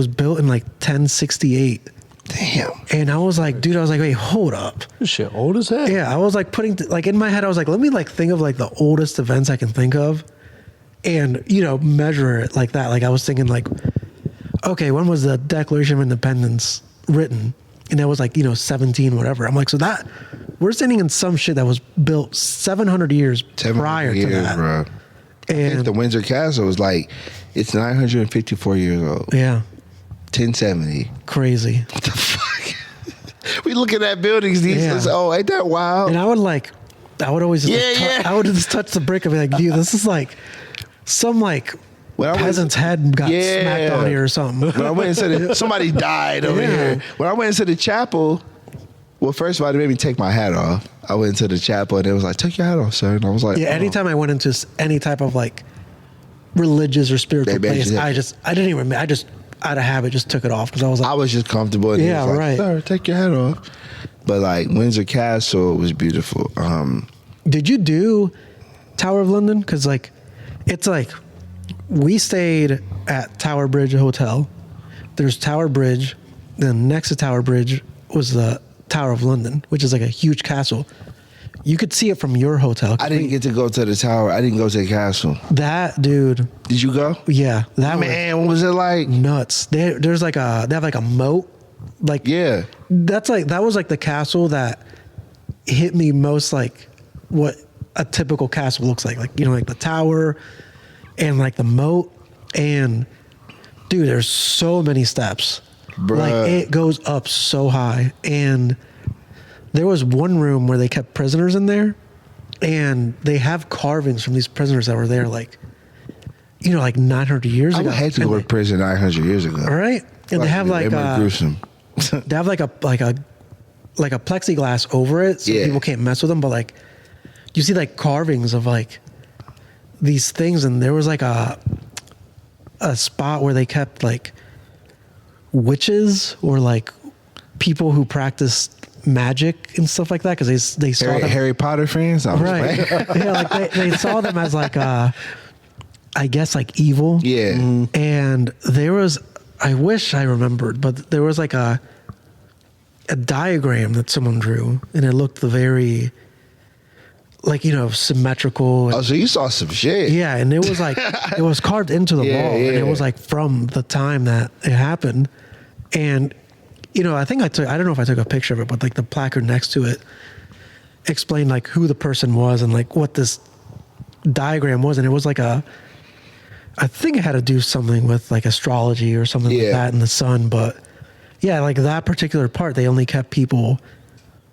built in like 1068. Damn. And I was like, wait, hold up. This shit old as hell. Yeah, I was like like in my head, I was like, let me like think of like the oldest events I can think of and, measure it like that. Like I was thinking like, okay, when was the Declaration of Independence written, and it was like 17 whatever. I'm like, so that we're standing in some shit that was built 700 years 700 prior years, to that. bro. I think And the Windsor Castle is like, it's 954 years old. yeah, 1070. crazy. What the fuck? We looking at buildings these Yeah. days. Oh, ain't that wild? And I would always just Yeah. I would just touch the brick and be like, dude, this is like some like When I went- peasant's head got Yeah. smacked on here or something. When I went into somebody died over Yeah. here. When I went into the chapel, well, first of all, they made me take my hat off. I went into the chapel and it was like, take your hat off, sir. And I was like, Yeah, oh. anytime I went into any type of like religious or spiritual They made place, you- I didn't even, I just out of habit just took it off because I was like, I was just comfortable. And he Yeah, was like, right. Sir, take your hat off. But like Windsor Castle was beautiful. did you do Tower of London? Because like, it's like we stayed at Tower Bridge Hotel. There's Tower Bridge. Then next to Tower Bridge was the Tower of London, which is like a huge castle. You could see it from your hotel. I didn't get to go to the tower. I didn't go to the castle. That dude. Did you go? Yeah, that Man, what was it like? was nuts. They have like a moat. Like Yeah. that was like the castle that hit me most, like what a typical castle looks like like the tower and like the moat. And dude, there's so many steps. Bruh. Like it goes up so high. And there was one room where they kept prisoners in there, and they have carvings from these prisoners that were there like 900 years I ago. would hate to And go to prison 900 years ago. all right. And they have Way like more gruesome. they have like a plexiglass over it so Yeah. people can't mess with them, but like you see like carvings of like these things. And there was like a spot where they kept like witches or like people who practiced magic and stuff like that, because they saw them Harry Potter fans? I was right. playing. Yeah, like they saw them as like I guess like evil. Yeah. And there was, I wish I remembered, but there was like a diagram that someone drew, and it looked very like symmetrical. Oh, so you saw some shit. Yeah, and it was like it was carved into the Yeah, wall, and it yeah. was like from the time that it happened. And I think I don't know if I took a picture of it, but like the placard next to it explained like who the person was and like what this diagram was. And it was like I think it had to do something with like astrology or something like Yeah. that in the sun. But yeah, like that particular part, they only kept people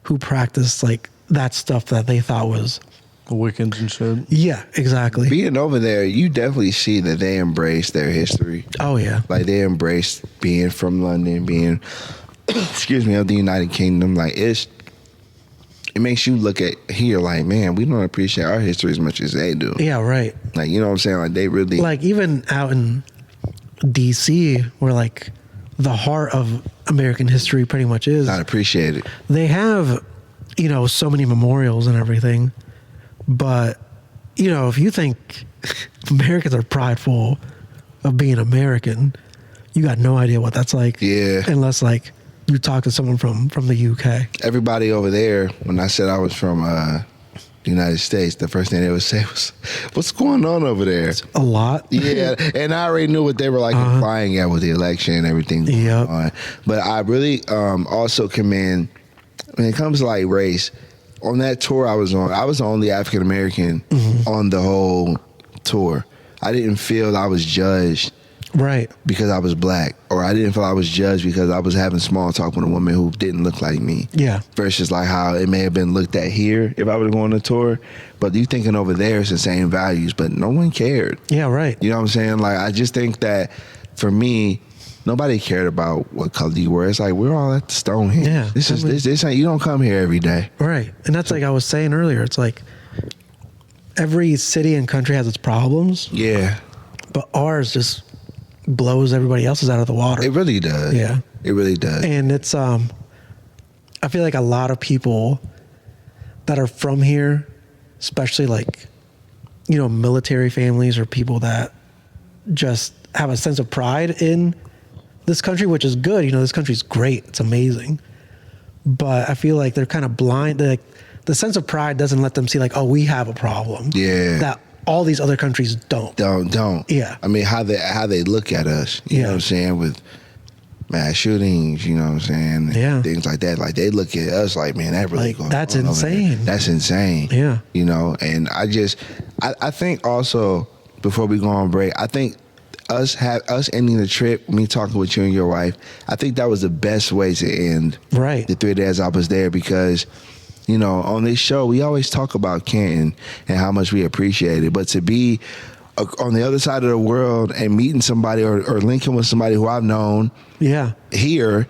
who practiced like that stuff that they thought was. The Wiccans and shit. Yeah, exactly. Being over there, you definitely see that they embrace their history. Oh yeah. Like they embrace being from London, being excuse me, of the United Kingdom. Like it makes you look at here like, man, we don't appreciate our history as much as they do. Yeah, right. Like, you know what I'm saying? Like they really Like even out in DC, where like the heart of American history pretty much is, not appreciate it. they have so many memorials and everything. But if you think Americans are prideful of being American, you got no idea what that's like. Yeah. Unless like you talk to someone from the UK. Everybody over there, when I said I was from the United States, the first thing they would say was, what's going on over there? A lot. Yeah, and I already knew what they were like implying at with the election and everything going Yep. on. But I really also commend, when it comes to like race, on that tour I was the only African American on the whole tour. I didn't feel I was judged Right. because I was black, or I didn't feel I was judged because I was having small talk with a woman who didn't look like me. Yeah. Versus like how it may have been looked at here if I would have gone on a tour. But you thinking over there it's the same values, but no one cared. Yeah, right. You know what I'm saying? Like, I just think that for me, nobody cared about what color you were. It's like, we're all at the stone here. Yeah, This ain't, you don't come here every day. Right. And that's like I was saying earlier, it's like every city and country has its problems, Yeah. but ours just blows everybody else's out of the water. It really does. Yeah. It really does. And it's I feel like a lot of people that are from here, especially like military families or people that just have a sense of pride in this country, which is good. This country's great, it's amazing, but I feel like they're kind of blind. Like the sense of pride doesn't let them see like, oh, we have a problem Yeah. that all these other countries don't. Don't. Yeah. I mean, how they look at us. You know what I'm saying? With mass shootings, you know what I'm saying? Yeah. Things like that. Like they look at us like, man, that really Like, going that's on over there. insane. That's insane. Yeah. You know, and I think also before we go on break, I think us ending the trip, me talking with you and your wife, I think that was the best way to end Right. the 3 days I was there because, you know, on this show we always talk about Canton and how much we appreciate it, but to be on the other side of the world and meeting somebody or linking with somebody who I've known Yeah. here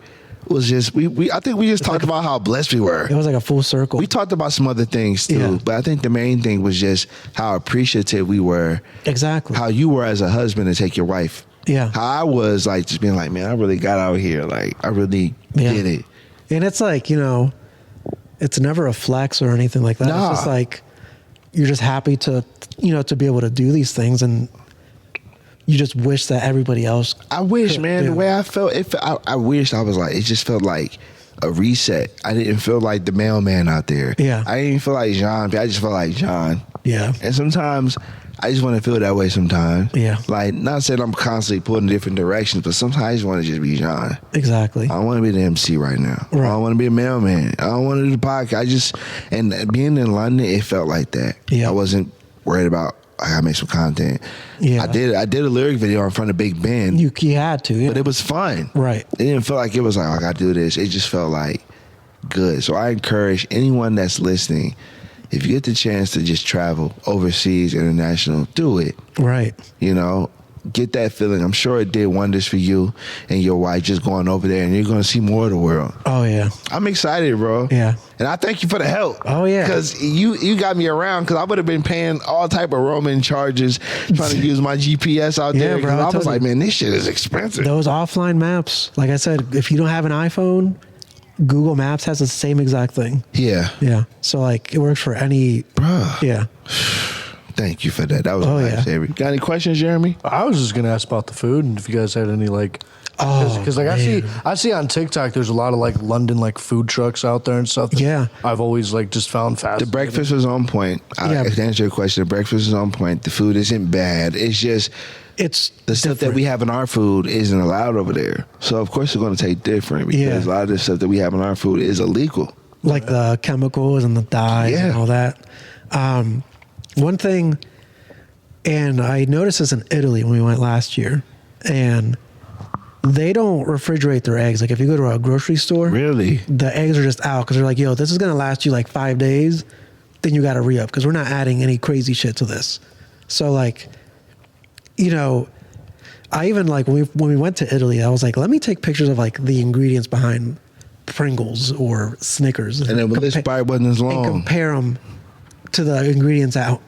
was just I think we just talked about how blessed we were. It was like a full circle. We talked about some other things too, Yeah. but I think the main thing was just how appreciative we were. Exactly. How you were as a husband to take your wife. Yeah. How I was like just being like, man, I really got out here. Like I really did it. And it's like, you know, it's never a flex or anything like that. Nah. It's just like you're just happy to, you know, to be able to do these things, and you just wish that everybody else. I wish, man, Yeah. the way I felt, I wish I was like, it just felt like a reset. I didn't feel like the mailman out there. Yeah. I didn't feel like Jéan P. I just felt like John. Yeah. And sometimes I just want to feel that way sometimes. Yeah. Like, not saying I'm constantly pulling in different directions, but sometimes I just want to just be John. Exactly. I don't want to be the MC right now. Right. I don't want to be a mailman. I don't want to do the podcast. And being in London, it felt like that. Yeah. I wasn't worried about, I gotta make some content. Yeah. I did a lyric video in front of Big Ben, You had to. Yeah. but it was fun. Right. It didn't feel like it was like, oh, I gotta do this. It just felt like good. So I encourage anyone that's listening, if you get the chance to just travel overseas, international, do it. Right. You know, get that feeling. I'm sure it did wonders for you and your wife just going over there, and you're going to see more of the world. Oh yeah. I'm excited, bro. Yeah. And I thank you for the help. Oh, yeah. Because you got me around, because I would have been paying all type of roaming charges trying to use my GPS out Yeah, there. bro, I I was told like, you. man, this shit is expensive. Those offline maps, like I said, if you don't have an iPhone, Google Maps has the same exact thing. Yeah. Yeah. So like it works for any. Bruh. Yeah. Thank you for that. That was Oh, a yeah. lifesaver. Got any questions, Jeremy? I was just gonna ask about the food and if you guys had any like, because like man. I see on TikTok there's a lot of like London like food trucks out there and stuff. that Yeah. I've always like just found The fascinating. breakfast was on point. Yeah. To answer your question, the breakfast is on point. The food isn't bad. It's just It's the stuff that we have in our food isn't allowed over there. So of course it's going to taste different because Yeah. a lot of the stuff that we have in our food is illegal. like the chemicals and the dyes Yeah. and all that. One thing, and I noticed this in Italy when we went last year, and they don't refrigerate their eggs. Like if you go to a grocery store, Really? the eggs are just out because they're like, yo, this is going to last you like 5 days. Then you got to re-up because we're not adding any crazy shit to this. So like, you know, I even like when we went to Italy, I was like, let me take pictures of like the ingredients behind Pringles or Snickers. And then this bite wasn't as and long. compare them to the ingredients out.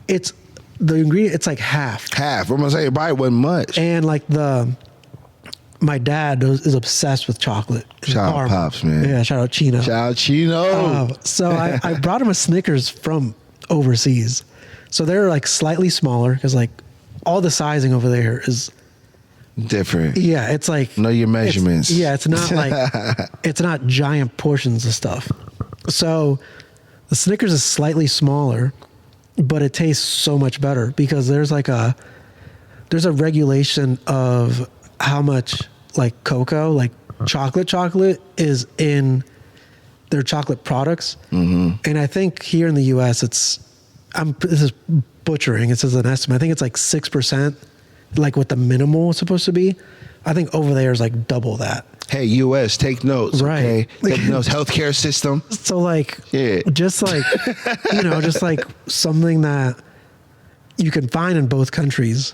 It's the ingredient. It's like half. Half. I'm going to say your bite wasn't much. And like my dad is obsessed with chocolate. Shout out Caramel. Pops, man. Yeah, shout out Chino. Ciao, Chino. So I brought him a Snickers from overseas. So they're like slightly smaller because like all the sizing over there is, Different. yeah, it's like. Know your measurements. It's not like, it's not giant portions of stuff. So the Snickers is slightly smaller, but it tastes so much better because there's a regulation of how much like cocoa, like chocolate is in their chocolate products. Mm-hmm. And I think here in the US, this is butchering. It says an estimate. I think it's like 6%, like what the minimal is supposed to be. I think over there is like double that. Hey, U.S., take notes. Right. Okay? Take notes. Healthcare system. So like, Yeah. just like, just like something that you can find in both countries.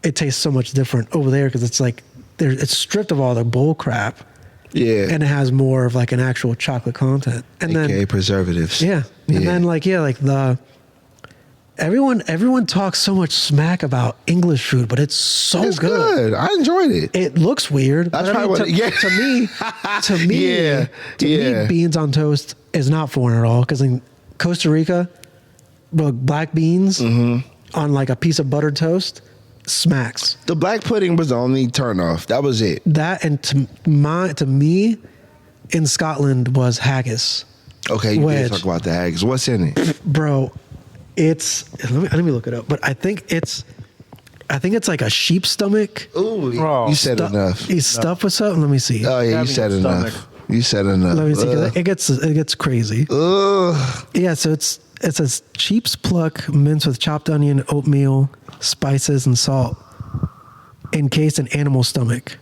It tastes so much different over there because it's like it's stripped of all the bull crap. Yeah. And it has more of like an actual chocolate content. And AKA then preservatives. yeah. And then like everyone talks so much smack about English food, but it's so It's good. good. I enjoyed it. It looks weird. That's but I probably mean, what to me, Yeah, to yeah. me, beans on toast is not foreign at all. Because in Costa Rica, black beans Mm-hmm. on like a piece of buttered toast smacks. The black pudding was the only turnoff. That was it. That and to me, in Scotland was haggis, Okay, you Wedge. did talk about the haggis. What's in it? bro. It's let me look it up, but I think it's I think it's like a sheep stomach. Ooh, Oh, you said enough. He's stuffed with something. Let me see. Oh yeah, you Having said a enough. stomach. You said enough. Let me see. 'Cause it gets crazy. Ugh. Yeah, so it says sheep's pluck minced with chopped onion, oatmeal, spices, and salt, encased in animal stomach.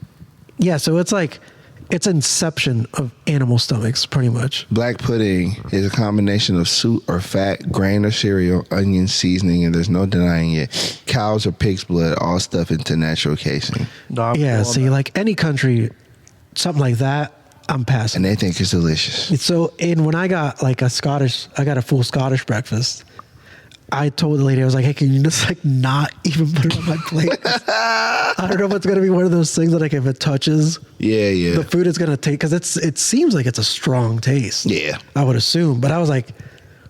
Yeah, so it's like it's inception of animal stomachs, pretty much. Black pudding is a combination of suet or fat, grain or cereal, onion, seasoning, and there's no denying it. Cows or pig's blood, all stuffed into natural casing. No, I'm Yeah, cool on see, that. like any country, something like that, I'm passing. And they think it's delicious. So, and when I got like I got a full Scottish breakfast. I told the lady, I was like, hey, can you just like not even put it on my plate? I don't know if it's gonna be one of those things that like if it touches Yeah. the food, is gonna take, because it seems like it's a strong taste. Yeah. I would assume, but I was like,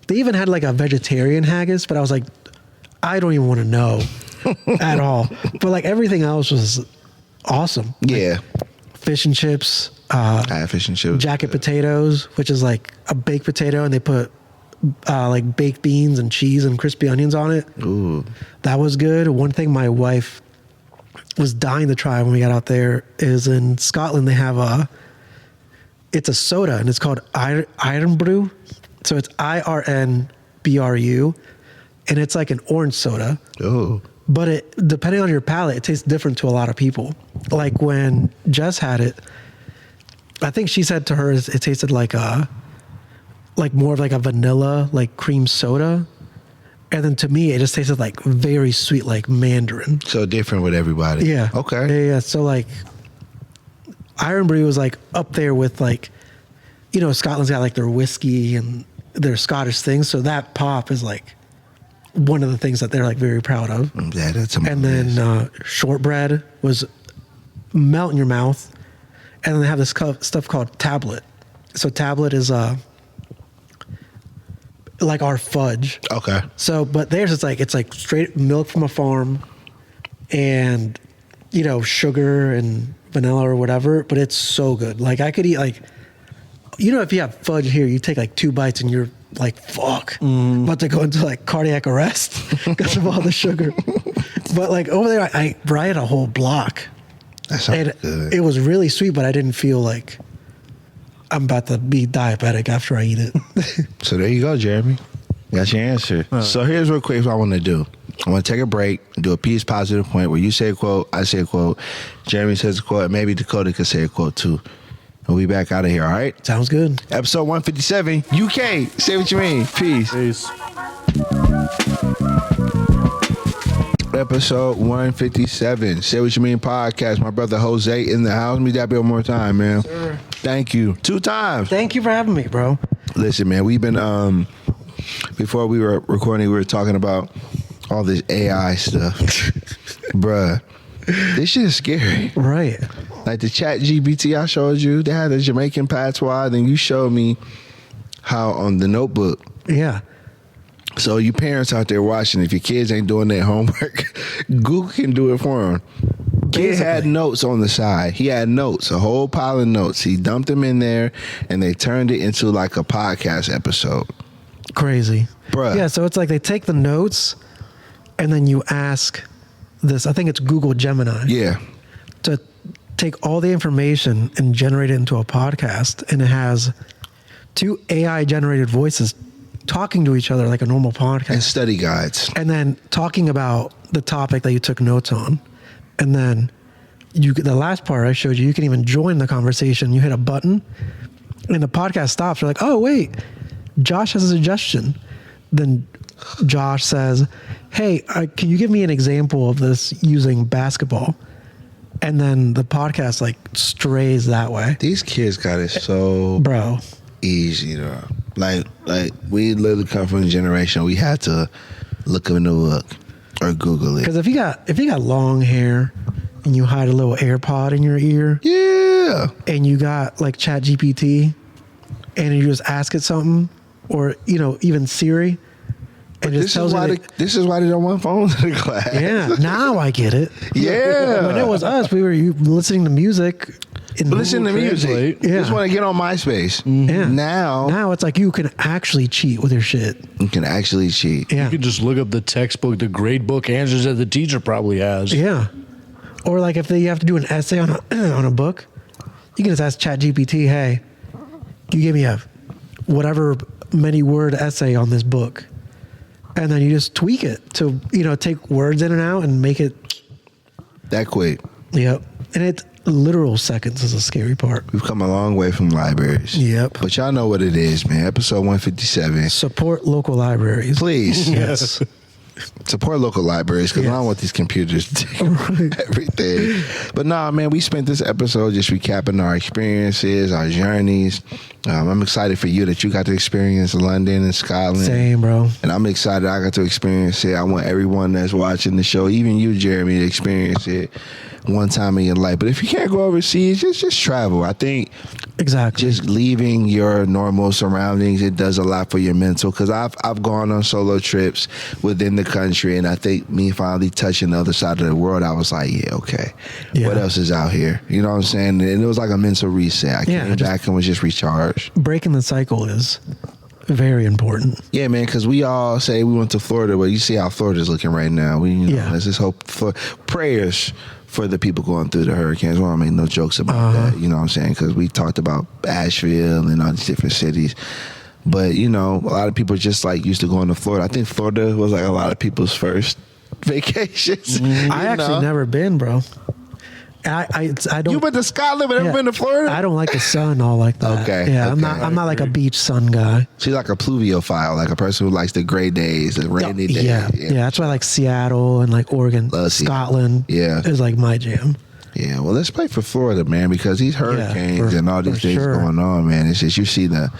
they even had like a vegetarian haggis, but I was like, I don't even want to know at all. But like everything else was awesome. Yeah. Fish and chips, I had fish and chips. jacket potatoes, which is like a baked potato, and they put like baked beans and cheese and crispy onions on it. Ooh. That was good. One thing my wife was dying to try when we got out there is in Scotland they have it's a soda and it's called Iron Brew. So it's IRNBRU, and it's like an orange soda. Oh. But it, depending on your palate, it tastes different to a lot of people. Like when Jess had it, I think she said to her it tasted like more of like a vanilla, like cream soda. And then to me, it just tasted like very sweet, like mandarin. So different with everybody. Yeah. Okay. Yeah. So like Iron Brew was like up there with like, Scotland's got like their whiskey and their Scottish things. So that pop is like one of the things that they're like very proud of. Yeah, that's And then shortbread was melt in your mouth. And then they have this stuff called tablet. So tablet is like our fudge. Okay. So, but theirs it's like straight milk from a farm, and sugar and vanilla or whatever. But it's so good. Like I could eat like, if you have fudge here, you take like 2 bites and you're like, fuck, I'm about to go into like cardiac arrest because of all the sugar. But like over there, I had a whole block. That sounds And good. it was really sweet, but I didn't feel like I'm about to be diabetic after I eat it. So there you go, Jeremy. That's your answer. So here's real quick what I want to do. I want to take a break, do a piece positive point where you say a quote, I say a quote, Jeremy says a quote, and maybe Dakota could say a quote too. And we back out of here, all right? Sounds good. Episode 157, UK. Say what you mean. Peace. Peace. Episode 157, Say What You Mean podcast. My brother Jose in the house. Let me dap you one more time, man. Sir. Thank you. 2 times. Thank you for having me, bro. Listen, man, we've been, before we were recording, we were talking about all this AI stuff. Bruh, this shit is scary. Right. Like the chat GPT I showed you, they had a Jamaican patois, then you showed me how on the notebook. Yeah. So you parents out there watching, if your kids ain't doing their homework, Google can do it for them. Kid had notes on the side. He had notes, a whole pile of notes. He dumped them in there, and they turned it into like a podcast episode. Crazy. Bruh. Yeah, so it's like they take the notes and then you ask this, I think it's Google Gemini, Yeah. to take all the information and generate it into a podcast. And it has 2 AI generated voices talking to each other like a normal podcast. And study guides. And then talking about the topic that you took notes on. And then the last part I showed you, you can even join the conversation. You hit a button and the podcast stops. You're like, oh, wait, Josh has a suggestion. Then Josh says, hey, can you give me an example of this using basketball? And then the podcast like strays that way. These kids got it so Bro. easy, though. Like we literally come from a generation we had to look in the book or Google it. Because if you got long hair and you hide a little AirPod in your ear, Yeah. and you got like Chat GPT, and you just ask it something, or even Siri, and it just tells you. This is why they don't want phones in the class. Yeah, now I get it. Yeah. When it was us, we were listening to music listen to music. Translate. You Yeah. just want to get on MySpace. Yeah. Now it's like you can actually cheat with your shit. you can actually cheat. Yeah. You can just look up the textbook, the grade book answers that the teacher probably has. Yeah. Or like if you have to do an essay on on a book, you can just ask ChatGPT, hey, you give me a whatever many word essay on this book. And then you just tweak it to, take words in and out and make it. That quick. Yep. And it's literal seconds is the scary part. We've come a long way from libraries. Yep. But y'all know what it is, man. Episode 157. Support local libraries. Please. Yes. Support local libraries because I don't Yes. want these computers to take everything. But nah, man, we spent this episode just recapping our experiences, our journeys. I'm excited for you that you got to experience London and Scotland. Same, bro. And I'm excited I got to experience it. I want everyone that's watching the show, even you, Jeremy, to experience it one time in your life. But if you can't go overseas, just travel. I think Exactly. just leaving your normal surroundings, it does a lot for your mental. Because I've gone on solo trips within the country, and I think me finally touching the other side of the world, I was like, yeah, okay, Yeah. what else is out here? You know what I'm saying? And it was like a mental reset. I Yeah, came just- back and was just recharged. Breaking the cycle is very important. Yeah, man, because we all say we went to Florida, but you see how Florida's looking right now. Yeah. Let's just hope for prayers for the people going through the hurricanes. We don't make no jokes about that, you know what I'm saying? Because we talked about Asheville and all these different cities. But, a lot of people just like used to going to Florida. I think Florida was like a lot of people's first vacations. I actually never been, bro. I don't. You went to Scotland, but never been to Florida? I don't like the sun all like that. Okay, Yeah, okay. I'm not like a beach sun guy. She's like a pluviophile, like a person who likes the gray days, the rainy days. Yeah. That's why I like Seattle and like Oregon, Love Seattle. Scotland. Yeah. is like my jam. Yeah, well, let's play for Florida, man, because these hurricanes for- and all these for things sure. going on, man. It's just you see the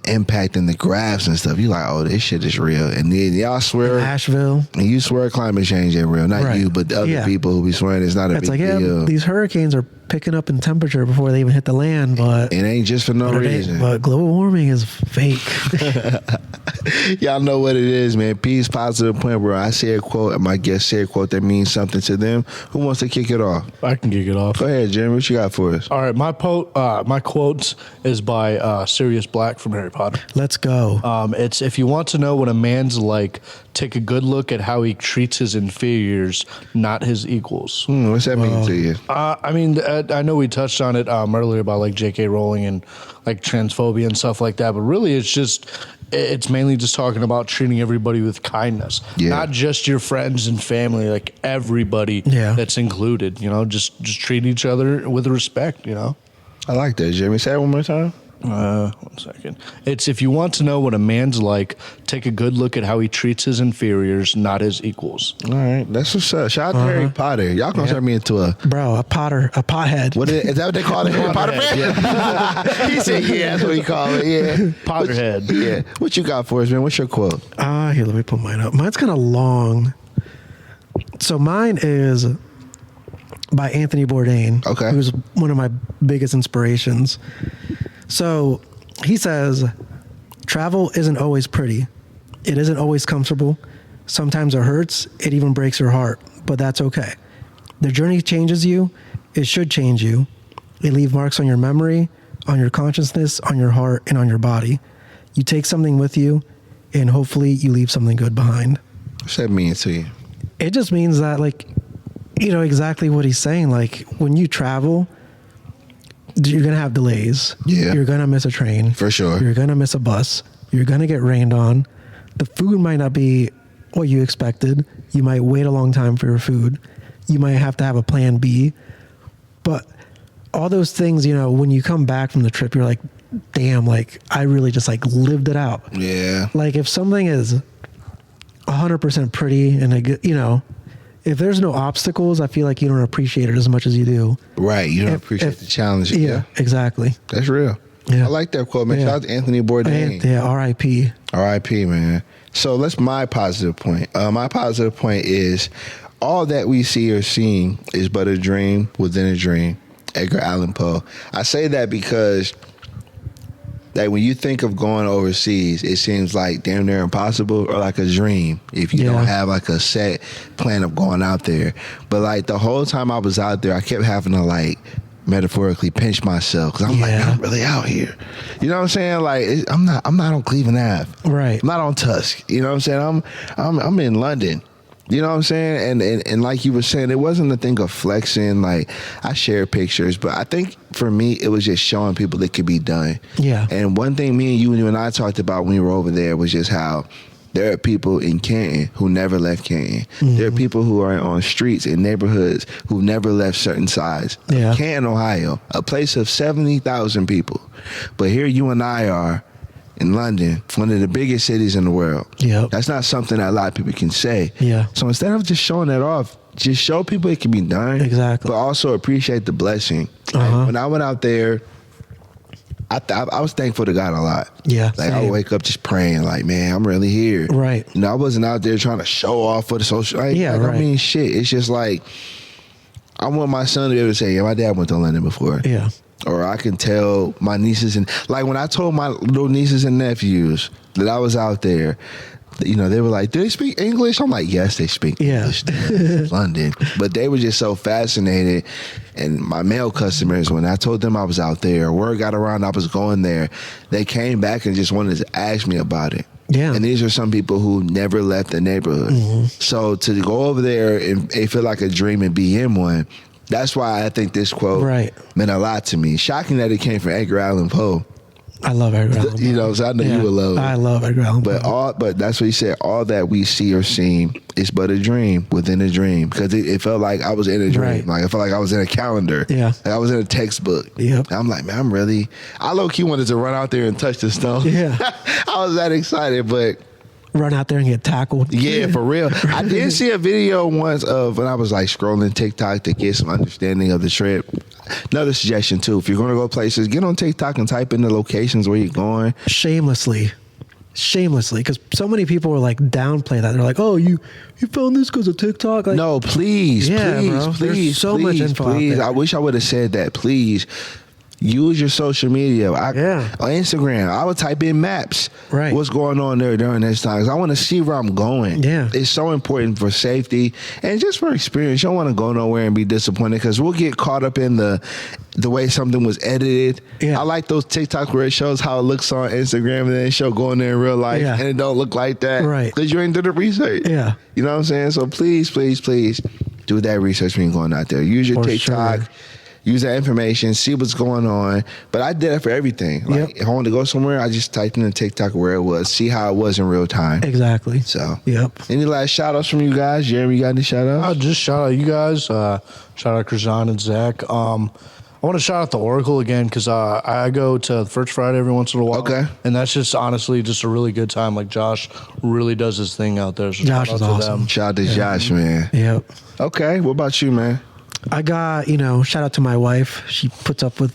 impact and the graphs and stuff. You like, oh, this shit is real. And then y'all swear, Asheville. and you swear climate change ain't real. Not Right. you, but the other Yeah. people who be swearing it's not a It's big like, yeah, deal. these hurricanes are picking up in temperature before they even hit the land, but It ain't just for no but it ain't- reason. but global warming is fake. Y'all know what it is, man. Peace, positive point, bro. I say a quote, and my guest say a quote that means something to them. Who wants to kick it off? I can kick it off. Go ahead, Jim. What you got for us? All right, my quote is by Sirius Black from Harry Potter. Let's go. It's if you want to know what a man's like, take a good look at how he treats his inferiors, not his equals. What's that mean to you? I know we touched on it earlier about like J.K. Rowling and like transphobia and stuff like that, but really it's mainly just talking about treating everybody with kindness, Yeah. not just your friends and family, like everybody Yeah. that's included. Just treat each other with respect. I like that, Jimmy. Say it one more time. 1 second. It's if you want to know what a man's like, take a good look at how he treats his inferiors, not his equals. All right, that's what's up. Shout out to Harry Potter. Y'all gonna turn me into a Bro, a pothead. is that what they call it? Harry Potter fan? He said, "Yeah, that's what we call it." Yeah, Potterhead. Yeah. What you got for us, man? What's your quote? Here, let me pull mine up. Mine's kind of long. So mine is by Anthony Bourdain, Okay. who's one of my biggest inspirations. So he says, travel isn't always pretty. It isn't always comfortable. Sometimes it hurts. It even breaks your heart, but that's okay. The journey changes you. It should change you. It leaves marks on your memory, on your consciousness, on your heart, and on your body. You take something with you, and hopefully you leave something good behind. What's that mean to you? It just means that, like, you know, exactly what he's saying. Like, when you travel, you're going to have delays. Yeah. You're going to miss a train. For sure. You're going to miss a bus. You're going to get rained on. The food might not be what you expected. You might wait a long time for your food. You might have to have a plan B. But all those things, you know, when you come back from the trip, you're like, damn, like, I really just, like, lived it out. Yeah. Like, if something is 100% pretty and, you know, if there's no obstacles, I feel like you don't appreciate it as much as you do. Right. You don't If- appreciate if- the challenge. Yeah, exactly. That's real. Yeah. I like that quote, man. Yeah. Shout out to Anthony Bourdain. Yeah, R.I.P. R.I.P., man. So that's my positive point. My positive point is all that we see or seeing is but a dream within a dream. Edgar Allan Poe. I say that because like when you think of going overseas, it seems like damn near impossible or like a dream if you Yeah. don't have like a set plan of going out there. But like the whole time I was out there, I kept having to like metaphorically pinch myself because I'm like, Yeah. I'm really out here. You know what I'm saying? Like, I'm not on Cleveland Ave. Right. I'm not on Tusk. You know what I'm saying? I'm in London. You know what I'm saying? And like you were saying, it wasn't a thing of flexing. Like, I shared pictures, but I think for me, it was just showing people it could be done. Yeah. And one thing me and you and I talked about when we were over there was just how there are people in Canton who never left Canton. There are people who are on streets in neighborhoods who never left certain sides. Yeah. Canton, Ohio, a place of 70,000 people. But here you and I are in London, one of the biggest cities in the world. Yep. That's not something that a lot of people can say. Yeah. So instead of just showing that off, just show people it can be done. Exactly. But also appreciate the blessing. Like, when I went out there, I was thankful to God a lot. Yeah, Like, I same. would wake up just praying, like, man, I'm really here. Right. You know, I wasn't out there trying to show off for the social. Like, Yeah, like, right. I mean, shit. It's just like, I want my son to be able to say, yeah, my dad went to London before. Yeah. Or I can tell my nieces and, like, when I told my little nieces and nephews that I was out there, you know, they were like, do they speak English? I'm like, yes, they speak English. London. But they were just so fascinated. And my male customers, when I told them I was out there, word got around I was going there, they came back and just wanted to ask me about it. Yeah. And these are some people who never left the neighborhood. So to go over there and it feel like a dream and be in one, that's why I think this quote meant a lot to me. Shocking that it came from Edgar Allan Poe. I love Edgar Allan Poe. You know, so I know you would love it. I love Edgar Allan Poe. But that's what he said. All that we see or seem is but a dream within a dream. Because it felt like I was in a dream. Right. Like, I felt like I was in a calendar. Yeah. Like I was in a textbook. Yep. And I'm like, man, I low-key wanted to run out there and touch the stone. Yeah. I was that excited, but Run out there and get tackled. yeah, for real. I did see a video once of when I was like scrolling TikTok to get some understanding of the trip. Another suggestion too, if you're going to go places, get on TikTok and type in the locations where you're going. Shamelessly, because so many people were like downplay that. They're like, "Oh, you found this because of TikTok?" Like, No, please, Yeah, please, bro. please, There's so much info out please. there. I wish I would have said that. Please use your social media. On Instagram, I would type in maps. Right. What's going on there during this time? 'Cause I want to see where I'm going. Yeah. It's so important for safety and just for experience. You don't want to go nowhere and be disappointed because we'll get caught up in the way something was edited. Yeah. I like those TikToks where it shows how it looks on Instagram and then it show going there in real life Yeah. and it don't look like that. Right. Because you ain't did the research. Yeah. You know what I'm saying? So please, please, please do that research when you're going out there. Use your For TikTok. sure. Use that information, see what's going on. But I did it for everything. Like, if I wanted to go somewhere, I just typed in the TikTok where it was, see how it was in real time. Exactly. So, Yep. any last shout outs from you guys? Jeremy, you got any shout outs? I'll just shout out you guys. Shout out Krajan and Zach. I want to shout out the Oracle again because I go to the First Friday every once in a while. Okay. And that's just honestly just a really good time. Like Josh really does his thing out there. So Josh shout is out to awesome. them. Shout out to Josh, man. Yep. Okay, what about you, man? I got, shout out to my wife. She puts up with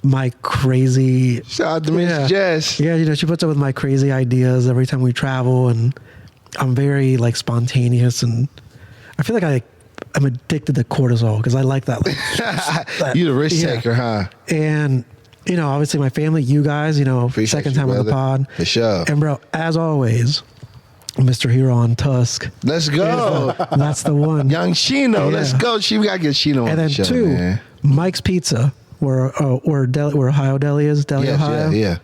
my crazy. Shout out to Miss Jess. Yeah, she puts up with my crazy ideas every time we travel, and I'm very like spontaneous, and I feel like I'm addicted to cortisol because I like that. Like, You the risk taker, huh? And obviously my family, you guys, Appreciate second you, time on the brother. pod. For sure. And bro, as always, Mr. Hero on Tusk. Let's go. That's the one. Young Chino, let's Yeah. go. We got to get Chino on And then the show, two, man. Mike's Pizza, where Ohio Deli is, Deli, Ohio. Yeah.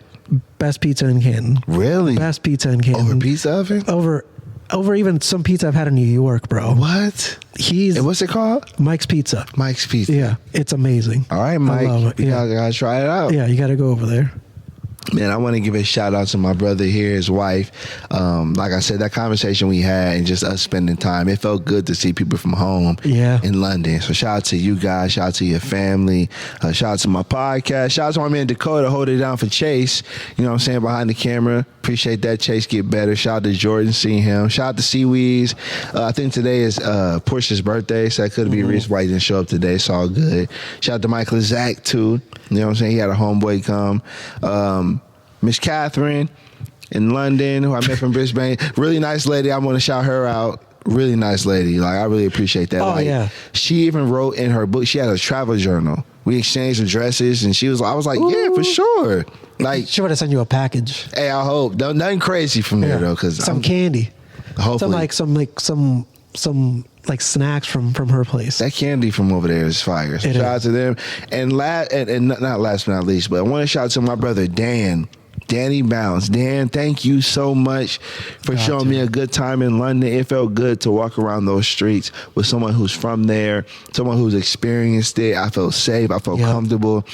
Best pizza in Canton. Really? Best pizza in Canton. Over pizza oven? Over even some pizza I've had in New York, bro. What? And what's it called? Mike's Pizza. Mike's Pizza. Yeah, it's amazing. All right, I Mike. love it. We Yeah. gotta try it out. Yeah, you got to go over there. Man, I want to give a shout out to my brother here, his wife. Like I said, that conversation we had and just us spending time, it felt good to see people from home in London. So shout out to you guys. Shout out to your family. Shout out to my podcast. Shout out to my man Dakota, hold it down for Chase. You know what I'm saying, behind the camera. Appreciate that. Chase get better. Shout out to Jordan, seeing him. Shout out to Seaweeds. I think today is Portia's birthday, so that could be a reason why he didn't show up today. It's all good. Shout out to Michael Zach, too. You know what I'm saying? He had a homeboy come. Miss Catherine in London, who I met from Brisbane. Really nice lady. I want to shout her out. Really nice lady. Like, I really appreciate that. Oh, yeah. She even wrote in her book, she had a travel journal. We exchanged addresses, and I was like, yeah, for sure. Like, She would have sent you a package. hey, I hope. Nothing crazy from there, though, because Some candy. hopefully. Some like snacks from her place. That candy from over there is fire. So It shout out is. to them. And not last but not least, but I want to shout out to my brother Danny Bounce. Dan, thank you so much for showing me a good time in London. It felt good to walk around those streets with someone who's from there, someone who's experienced it. I felt safe. I felt comfortable.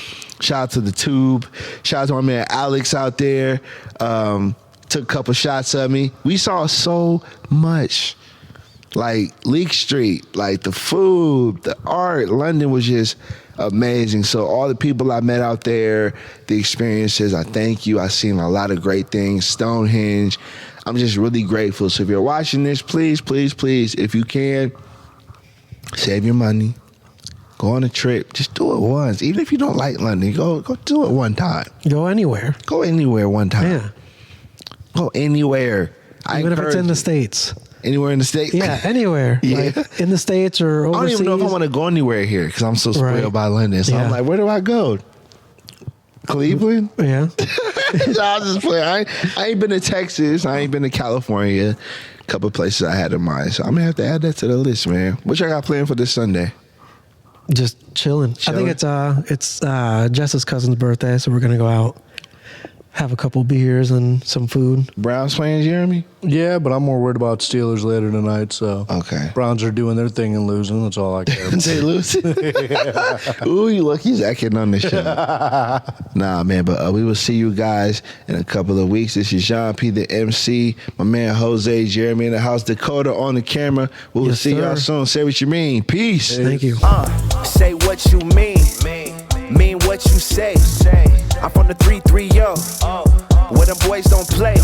Shout out to the Tube. Shout out to my man Alex out there. Took a couple shots of me. We saw so much. Like Leek Street, like the food, the art. London was just amazing. So all the people I met out there, the experiences, I thank you. I've seen a lot of great things. Stonehenge. I'm just really grateful. So if you're watching this, please, please, please, if you can, save your money. Go on a trip. Just do it once. Even if you don't like London, go do it one time. Go anywhere. Go anywhere one time. Yeah. Go anywhere. Even if it's in the States. Anywhere in the States? Yeah, anywhere. Yeah. Like in the States or overseas. I don't even know if I want to go anywhere here because I'm so spoiled Right. by London. So I'm Yeah. like, where do I go? Cleveland? Yeah. I was just playing. I ain't been to Texas. I ain't been to California. A couple places I had in mind. So I'm going to have to add that to the list, man. What y'all got planned for this Sunday? Just chilling. I think it's Jess's cousin's birthday, so we're gonna go out, have a couple beers and some food. Browns playing, Jeremy? Yeah, but I'm more worried about Steelers later tonight. So Okay. Browns are doing their thing and losing. That's all I care about. They lose. Ooh, you lucky Zach getting on the show. Nah, man, but we will see you guys in a couple of weeks. This is Jéan P, the MC. My man Jose, Jeremy in the house, Dakota on the camera. We will Yes, see y'all sir. soon. Say what you mean. Peace. Thank you. Say what you mean what you say. I'm from the 330, where them boys don't play.